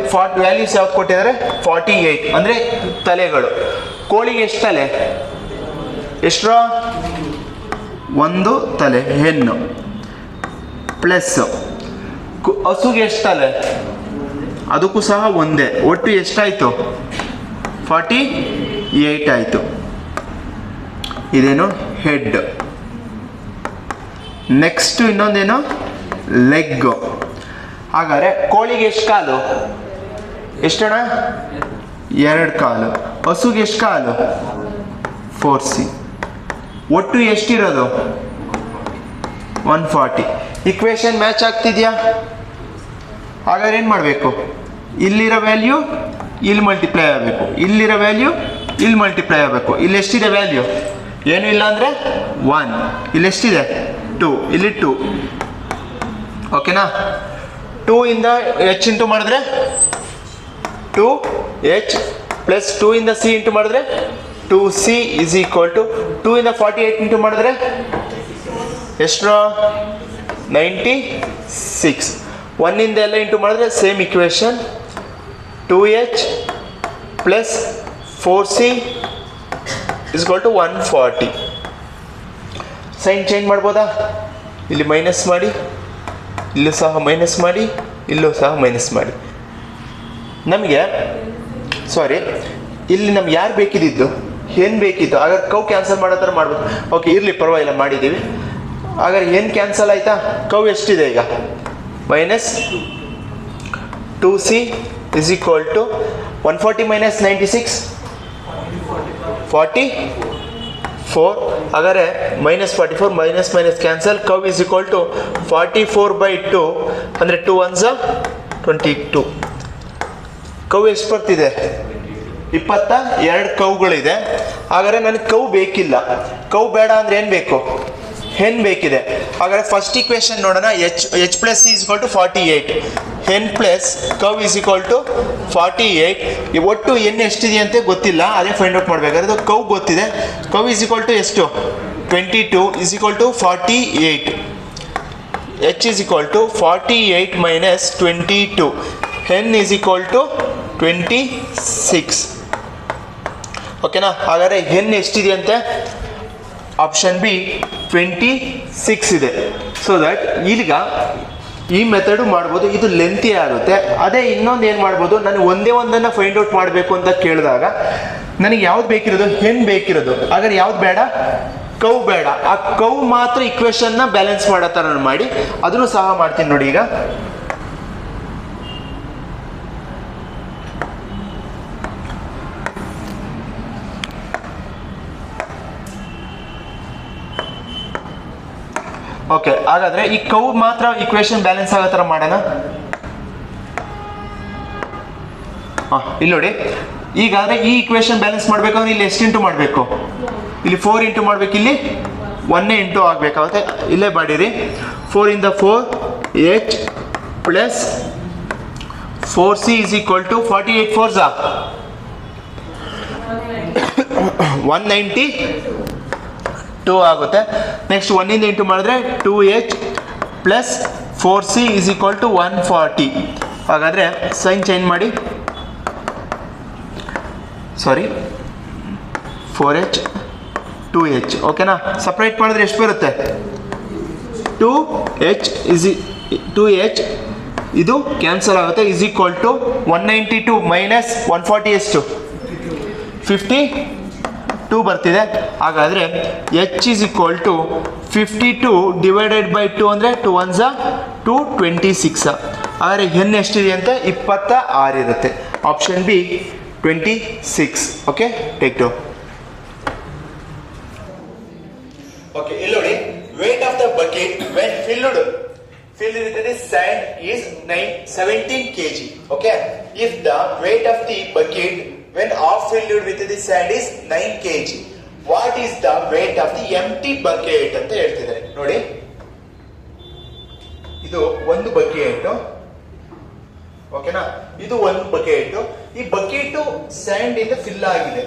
ವ್ಯಾಲ್ಯೂಸ್ ಯಾವ್ದು ಕೊಟ್ಟಿದ್ದಾರೆ? 48 ಅಂದರೆ ತಲೆಗಳು. ಕೋಳಿಗೆ ಎಷ್ಟು ತಲೆ? ಎಷ್ಟರ? 1 ತಲೆ ಹೆಣ್ಣು. ಪ್ಲಸ್ ಹಸುಗೆ ಎಷ್ಟು ತಲೆ? ಅದಕ್ಕೂ ಸಹ ಒಂದೇ. ಒಟ್ಟು ಎಷ್ಟಾಯಿತು? 48 ಆಯಿತು. ಇದೇನು ಹೆಡ್. ನೆಕ್ಸ್ಟ್ ಇನ್ನೊಂದೇನು ಲೆಗ್. ಹಾಗಾದರೆ ಕೋಳಿಗೆ ಎಷ್ಟು ಕಾಲು? ಎಷ್ಟಣ್ಣ? 2 ಕಾಲು. ಹಸುಗೆ ಎಷ್ಟು ಕಾಲು? 4C. ಒಟ್ಟು ಎಷ್ಟಿರೋದು? 140. ಇಕ್ವೇಶನ್ ಮ್ಯಾಚ್ ಆಗ್ತಿದ್ಯಾ? ಹಾಗಾದ್ರೆ ಏನು ಮಾಡಬೇಕು? ಇಲ್ಲಿರೋ ವ್ಯಾಲ್ಯೂ ಇಲ್ಲಿ ಮಲ್ಟಿಪ್ಲೈ ಆಗಬೇಕು, ಇಲ್ಲಿರೋ ವ್ಯಾಲ್ಯೂ ಇಲ್ಲಿ ಮಲ್ಟಿಪ್ಲೈ ಆಗಬೇಕು. ಇಲ್ಲಿ ಎಷ್ಟಿದೆ ವ್ಯಾಲ್ಯೂ? ಏನು ಇಲ್ಲ ಅಂದರೆ 1. ಇಲ್ಲಿ ಎಷ್ಟಿದೆ? 2. ಇಲ್ಲಿ 2. ಓಕೆನಾ? 2 ಇಂದ H ಇಂಟು ಮಾಡಿದ್ರೆ 2H ಪ್ಲಸ್ 2 ಇಂದ C ಇಂಟು ಮಾಡಿದ್ರೆ 2C ಇಸ್ ಈಕ್ವಲ್ ಟು 2 ಇಂದ 48 ಇಂಟು ಮಾಡಿದ್ರೆ ಎಷ್ಟು? 96. 1 ಇಂದ ಎಲ್ಲ ಇಂಟು ಮಾಡಿದ್ರೆ same equation. 2H plus 4C is equal to 140. Sign change ಮಾಡ್ಬೋದಾ? ಇಲ್ಲಿ ಮೈನಸ್ ಮಾಡಿ, ಇಲ್ಲೂ ಸಹ ಮೈನಸ್ ಮಾಡಿ, ಇಲ್ಲೂ ಸಹ ಮೈನಸ್ ಮಾಡಿ. ನಮಗೆ ಇಲ್ಲಿ ನಮ್ಗೆ ಯಾರು ಬೇಕಿದ್ದು? ಏನು ಬೇಕಿತ್ತು? ಹಾಗಾದ್ರೆ ಕೌ ಕ್ಯಾನ್ಸಲ್ ಮಾಡೋ ಥರ ಮಾಡ್ಬೇಕು. ಓಕೆ, ಇರಲಿ, ಪರವಾಗಿಲ್ಲ, ಮಾಡಿದ್ದೀವಿ. ಹಾಗಾದ್ರೆ ಏನು ಕ್ಯಾನ್ಸಲ್ ಆಯಿತಾ? ಕೌ ಎಷ್ಟಿದೆ ಈಗ? Minus 2C is equal to 140 minus 96 44. ಹಾಗಾದರೆ minus 44, minus minus cancel. Cow is equal to 44/2 ಅಂದರೆ 2 1s 22. ಕೌ ಎಷ್ಟು ಬರ್ತಿದೆ? 22 ಕೌಗಳಿದೆ. ಹಾಗಾದರೆ ನನಗೆ ಕೌ ಬೇಕಿಲ್ಲ. ಕೌ ಬೇಡ ಅಂದರೆ ಏನು ಬೇಕು? ಹೆನ್ ಬೇಕಿದೆ. ಹಾಗಾದರೆ ಫಸ್ಟ್ ಇಕ್ವೇಶನ್ ನೋಡೋಣ. H plus C is equal to 48. Hen plus cow is equal to 48. ಒಟ್ಟು ಎನ್ ಎಷ್ಟಿದೆಯಂತೆ ಗೊತ್ತಿಲ್ಲ, ಅದೇ ಫೈಂಡ್ ಔಟ್ ಮಾಡಬೇಕಾದ್ರೆ. ಕೌ ಗೊತ್ತಿದೆ. ಕೌ ಇಸ್ ಈಕ್ವಲ್ ಟು ಎಷ್ಟು? 22 is equal to 48. H is equal to 48 minus 22. Hen is equal to 26. ಓಕೆನಾ? ಹಾಗಾದರೆ ಹೆನ್ ಎಷ್ಟಿದೆಯಂತೆ? ಆಪ್ಷನ್ ಬಿ 26 ಇದೆ. ಸೊ ದಟ್ ಈಗ ಈ ಮೆಥಡು ಮಾಡ್ಬೋದು. ಇದು ಲೆಂತಿ ಆಗುತ್ತೆ. ಅದೇ ಇನ್ನೊಂದು ಏನು ಮಾಡ್ಬೋದು, ನನಗೆ ಒಂದೇ ಒಂದನ್ನು ಫೈಂಡ್ ಔಟ್ ಮಾಡಬೇಕು ಅಂತ ಕೇಳಿದಾಗ ನನಗೆ ಯಾವ್ದು ಬೇಕಿರೋದು? ಹೆನ್ ಬೇಕಿರೋದು. ಹಾಗಾದ್ರೆ ಯಾವ್ದು ಬೇಡ? ಕೌ ಬೇಡ. ಆ ಕೌ ಮಾತ್ರ ಇಕ್ವೇಶನ್ನ ಬ್ಯಾಲೆನ್ಸ್ ಮಾಡೋ ಥರ ಮಾಡಿ, ಅದನ್ನು ಸಹ ಮಾಡ್ತೀನಿ ನೋಡಿ. ಈಗ ಓಕೆ, ಹಾಗಾದ್ರೆ ಈ ಕೌ ಮಾತ್ರ ಇಕ್ವೇಶನ್ ಬ್ಯಾಲೆನ್ಸ್ ಆಗೋ ಥರ ಮಾಡೋಣ. ಇಲ್ಲಿ ನೋಡಿ, ಈಗಾದ್ರೆ ಈ ಇಕ್ವೇಶನ್ ಬ್ಯಾಲೆನ್ಸ್ ಮಾಡಬೇಕಂದ್ರೆ ಇಲ್ಲಿ ಎಷ್ಟು ಇಂಟು ಮಾಡಬೇಕು? ಇಲ್ಲಿ 4 ಇಂಟು ಮಾಡಬೇಕು, ಇಲ್ಲಿ 1 ಇಂಟು ಆಗಬೇಕಾಗುತ್ತೆ. ಇಲ್ಲೇ ಮಾಡಿರಿ. 4 ಇಂದ 4 H plus 4C is equal to 48 4s 192 ಆಗುತ್ತೆ. ನೆಕ್ಸ್ಟ್ 1 ಇಂದ ಇಂಟು ಮಾಡಿದ್ರೆ 2H plus 4C is equal to 140. ಹಾಗಾದರೆ ಸೈನ್ ಚೇಂಜ್ ಮಾಡಿ. 4H 2H. ಓಕೆನಾ? ಸಪ್ರೇಟ್ ಮಾಡಿದ್ರೆ ಎಷ್ಟು ಬರುತ್ತೆ? 2H ಇದು ಕ್ಯಾನ್ಸಲ್ ಆಗುತ್ತೆ. ಇಸ್ ಈಕ್ವಲ್ ಟು 192 ಮೈನಸ್ 140 ಎಷ್ಟು? 52 ಬರ್ತಿದೆ. ಹಾಗಾದರೆ H is equal to 52 divided by 2 ಅಂದರೆ 2 1s 226. ಹಾಗಾದರೆ ಹೆನ್ ಎಷ್ಟಿದೆ ಅಂತ 26 ಇರುತ್ತೆ. Option B 26. Okay, take two. Okay, ಇಲ್ಲಿ ನೋಡಿ, weight of the bucket when filled with the sand is 17 kg. Okay, if the weight of the bucket when half filled with the sand is 9 kg, what is the weight of the empty bucket ಅಂತ ಹೇಳ್ತಿದ್ದಾರೆ ನೋಡಿ. ಇದು ಒಂದು ಬಕೆಟ್. ಓಕೆನಾ? ಇದು ಒಂದು ಬಕೆಟ್. ಈ ಬಕೆಟ್ ಸ್ಯಾಂಡ್ ಇಂದ ಫಿಲ್ ಆಗಿದೆ.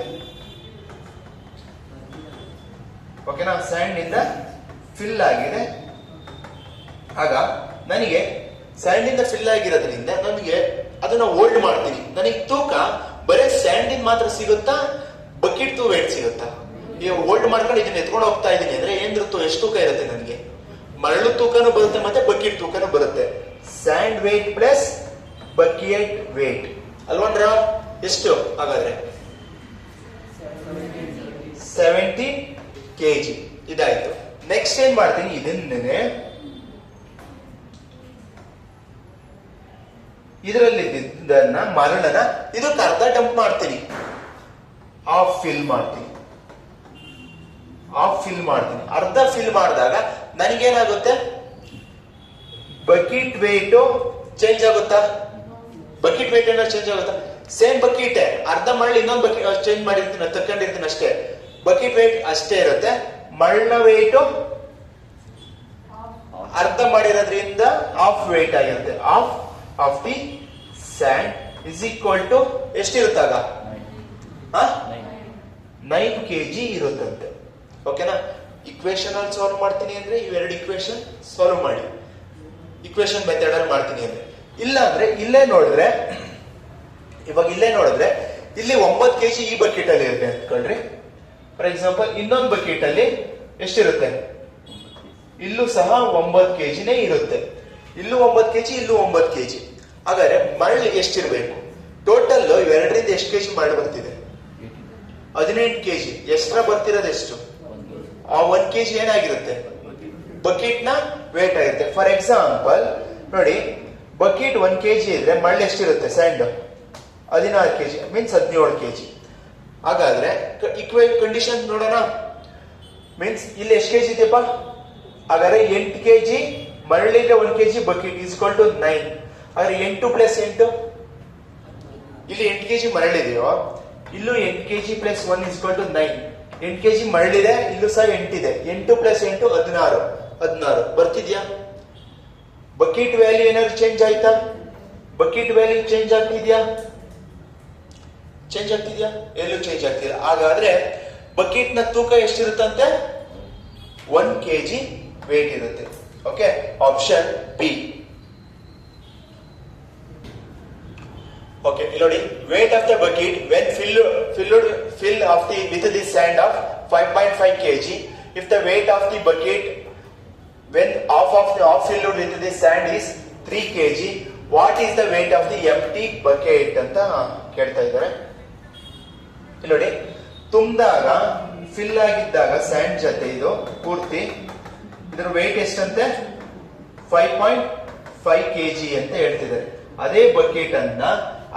ಓಕೆನಾ? ಸ್ಯಾಂಡ್ ಇಂದ ಫಿಲ್ ಆಗಿದೆ. ಆಗ ನನಗೆ ಸ್ಯಾಂಡ್ ಇಂದ ಫಿಲ್ ಆಗಿರೋದ್ರಿಂದ ನನಗೆ ಅದನ್ನ ಹೋಲ್ಡ್ ಮಾಡ್ತೀನಿ. ನನಗೆ ತೂಕ ಬರೀ ಸ್ಯಾಂಡ್ ಇಂದ ಮಾತ್ರ ಸಿಗುತ್ತಾ, ಬಕೆಟ್ ವೇಟ್ ಸಿಗುತ್ತಾ? ಈಗ ಹೋಲ್ಡ್ ಮಾಡ್ಕೊಂಡು ಇದನ್ನ ಎತ್ಕೊಂಡು ಹೋಗ್ತಾ ಇದ್ದೀನಿ ಅಂದ್ರೆ ಏನಿರುತ್ತೋ, ಎಷ್ಟು ತೂಕ ಇರುತ್ತೆ ನನಗೆ? ಮರಳು ತೂಕನೂ ಬರುತ್ತೆ ಮತ್ತೆ ಬಕೆಟ್ ತೂಕನೂ ಬರುತ್ತೆ. Sand weight plus bucket weight ಅಲ್ವನ್ರ? ಎಷ್ಟು ಹಾಗಾದ್ರೆ 70 kg ಇದಾಯ್ತು. ನೆಕ್ಸ್ಟ್ ಏನ್ ಮಾಡ್ತೀನಿ, ಇದನ್ನೇ ಇದರಲ್ಲಿದ್ದನ್ನ ಮರಳನ ಇದಕ್ಕೆ ಅರ್ಧ ಡಂಪ್ ಮಾಡ್ತೀನಿ, ಹಾಫ್ ಫಿಲ್ ಮಾಡ್ತೀನಿ. ಅರ್ಧ ಫಿಲ್ ಮಾಡಿದಾಗ ನನಗೇನಾಗುತ್ತೆ, ಬಕೆಟ್ ವೇಟ್ ಚೇಂಜ್ ಆಗುತ್ತಾ? ಬಕೆಟ್ ವೇಟ್ ಏನೋ ಚೇಂಜ್ ಆಗುತ್ತಾ? ಸೇಮ್ ಬಕೆಟ್ ಅರ್ಧ ಮರಳು ಇನ್ನೊಂದು ಬಕೆಟ್ ಚೇಂಜ್ ಮಾಡಿರ್ತೀನಿ, ತಕೊಂಡಿರ್ತೀನಿ ಅಷ್ಟೇ. ಬಕೆಟ್ ವೇಟ್ ಅಷ್ಟೇ ಇರುತ್ತೆ. ಮರಳಿನ ವೇಟ್ ಅರ್ಧ ಮಾಡಿರೋದ್ರಿಂದ ಹಾಫ್ ವೇಟ್ ಆಗಿರುತ್ತೆ. Half of the sand is equal to ಎಷ್ಟಿರುತ್ತಾಗ 9 kg ಇರುತ್ತಂತೆ. ಓಕೆನಾ? ಇಕ್ವೇಶನ್ ಅಲ್ಲಿ ಸಾಲ್ವ್ ಮಾಡ್ತೀನಿ ಅಂದ್ರೆ ಇವೆರಡು ಇಕ್ವೇಶನ್ ಸಾಲ್ವ್ ಮಾಡಿ, ಇಕ್ವೇಶನ್ ಮೆಥಡ್ ಅಲ್ಲಿ ಮಾಡ್ತೀನಿ ಅಂದ್ರೆ. ಇಲ್ಲ ಅಂದ್ರೆ ಇಲ್ಲೇ ನೋಡಿದ್ರೆ ಇಲ್ಲಿ 9 kg ಈ ಬಕೆಟ್ ಅಲ್ಲಿ ಇರುತ್ತೆ ಅಂದ್ಕೊಳ್ರಿ. ಫಾರ್ ಎಕ್ಸಾಂಪಲ್ ಇನ್ನೊಂದು ಬಕೆಟ್ ಅಲ್ಲಿ ಎಷ್ಟಿರುತ್ತೆ? ಇಲ್ಲೂ ಸಹ 9 kg ಇರುತ್ತೆ. ಇಲ್ಲೂ 9 kg, ಇಲ್ಲೂ 9 kg. ಹಾಗಾದ್ರೆ ಮರಳು ಎಷ್ಟಿರ್ಬೇಕು? ಟೋಟಲ್ ಇವೆರಡರಿಂದ ಎಷ್ಟು ಕೆಜಿ ಮರಳು ಬರ್ತಿದೆ? 18 kg. ಎಕ್ಸ್ಟ್ರಾ ಬರ್ತಿರೋದು ಎಷ್ಟು? ಆ 1 kg ಏನಾಗಿರುತ್ತೆ? ಬಕೆಟ್ ನ ವೇಟ್ ಆಗಿರುತ್ತೆ. ಫಾರ್ ಎಕ್ಸಾಂಪಲ್ ನೋಡಿ, ಬಕೆಟ್ 1 kg ಇದ್ರೆ ಮರಳು ಎಷ್ಟಿರುತ್ತೆ? Sand 16 kg means 17 kg. ಹಾಗಾದ್ರೆ ಈಕ್ವಲ್ ಕಂಡೀಷನ್ ನೋಡೋಣ. ಮೀನ್ಸ್ ಇಲ್ಲಿ ಎಷ್ಟು ಕೆಜಿ ಇದೆಯಪ್ಪ? ಹಾಗಾದ್ರೆ 8 kg ಮರಳಿಗೆ 1 kg bucket is equal to 9. ಹಾಗಾದ್ರೆ 8 ಪ್ಲಸ್ 8, ಇಲ್ಲಿ 8 kg ಮರಳಿದೆಯೋ, ಇಲ್ಲೂ 8 kg plus 1 is equal to 9. 8 kg ಮರಳಿದೆ, ಇಲ್ಲೂ ಸಹ 8 ಇದೆ. 8 ಪ್ಲಸ್ 8 16 ಬರ್ತಿದ್ಯಾ? ಬಕೆಟ್ ವ್ಯಾಲ್ಯೂ ಏನಾದ್ರು ಚೇಂಜ್ ಆಯ್ತಾ? ಬಕೆಟ್ ವ್ಯಾಲ್ಯೂ ಚೇಂಜ್ ಆಗ್ತಿದ್ಯಾ? ಎಲ್ಲೂ ಚೇಂಜ್ ಆಗ್ತಿಲ್ಲ. ಹಾಗಾದ್ರೆ ಬಕೆಟ್ ನ ತೂಕ ಎಷ್ಟಿರುತ್ತಂತೆ? 1 kg ವೇಟ್ ಇರುತ್ತೆ. Okay, option B. ಓಕೆ, ಇಲ್ಲಿ ನೋಡಿ, weight of the bucket when fill of the with the sand of 5.5 kg. If the weight of the bucket when half filled with the sand is 3 kg, what is the weight of the empty bucket ಅಂತ ಕೇಳ್ತಾ ಇದ್ದಾರೆ. ಇಲ್ಲಿ ನೋಡಿ, ತುಂಬಿದಾಗ ಫಿಲ್ ಆಗಿದ್ದಾಗ ಸ್ಯಾಂಡ್ ಜೊತೆ ಇದು ಪೂರ್ತಿ ಇದರ ವೇಟ್ ಎಷ್ಟಂತೆ? 5.5 kg ಅಂತ ಹೇಳ್ತಿದ್ದಾರೆ. ಅದೇ ಬಕೆಟ್ ಅನ್ನ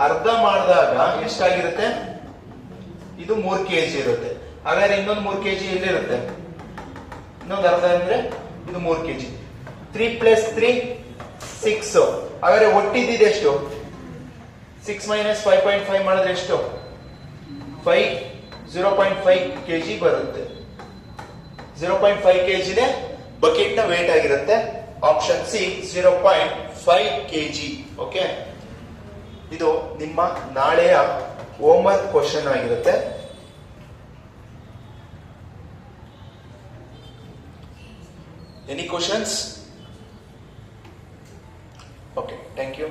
ಅರ್ಧ ಮಾಡಿದಾಗ ಎಷ್ಟಾಗಿರುತ್ತೆ? ಇದು 3 kg ಇರುತ್ತೆ. ಹಾಗಾದ್ರೆ ಇನ್ನೊಂದು 3 kg ಎಲ್ಲಿರುತ್ತೆ? ಇನ್ನೊಂದು ಅರ್ಧ ಅಂದ್ರೆ ಇದು 3 kg. 3 ಪ್ಲಸ್ 3 6. ಹಾಗಾದ್ರೆ ಒಟ್ಟಿದ್ದಿದೆ ಎಷ್ಟು? 6 ಮೈನಸ್ 5.5 ಮಾಡಿದ್ರೆ ಎಷ್ಟು? 0.5 kg ಬರುತ್ತೆ. 0.5 kg ನೇ ಬಕೆಟ್ ನ ವೇಟ್ ಆಗಿರುತ್ತೆ. Option C 0.5 kg. ಓಕೆ, ಇದು ನಿಮ್ಮ ನಾಳೆಯ ಹೋಮ್ವರ್ಕ್ ಕ್ವಶನ್ ಆಗಿರುತ್ತೆ. Any questions? Okay, thank you.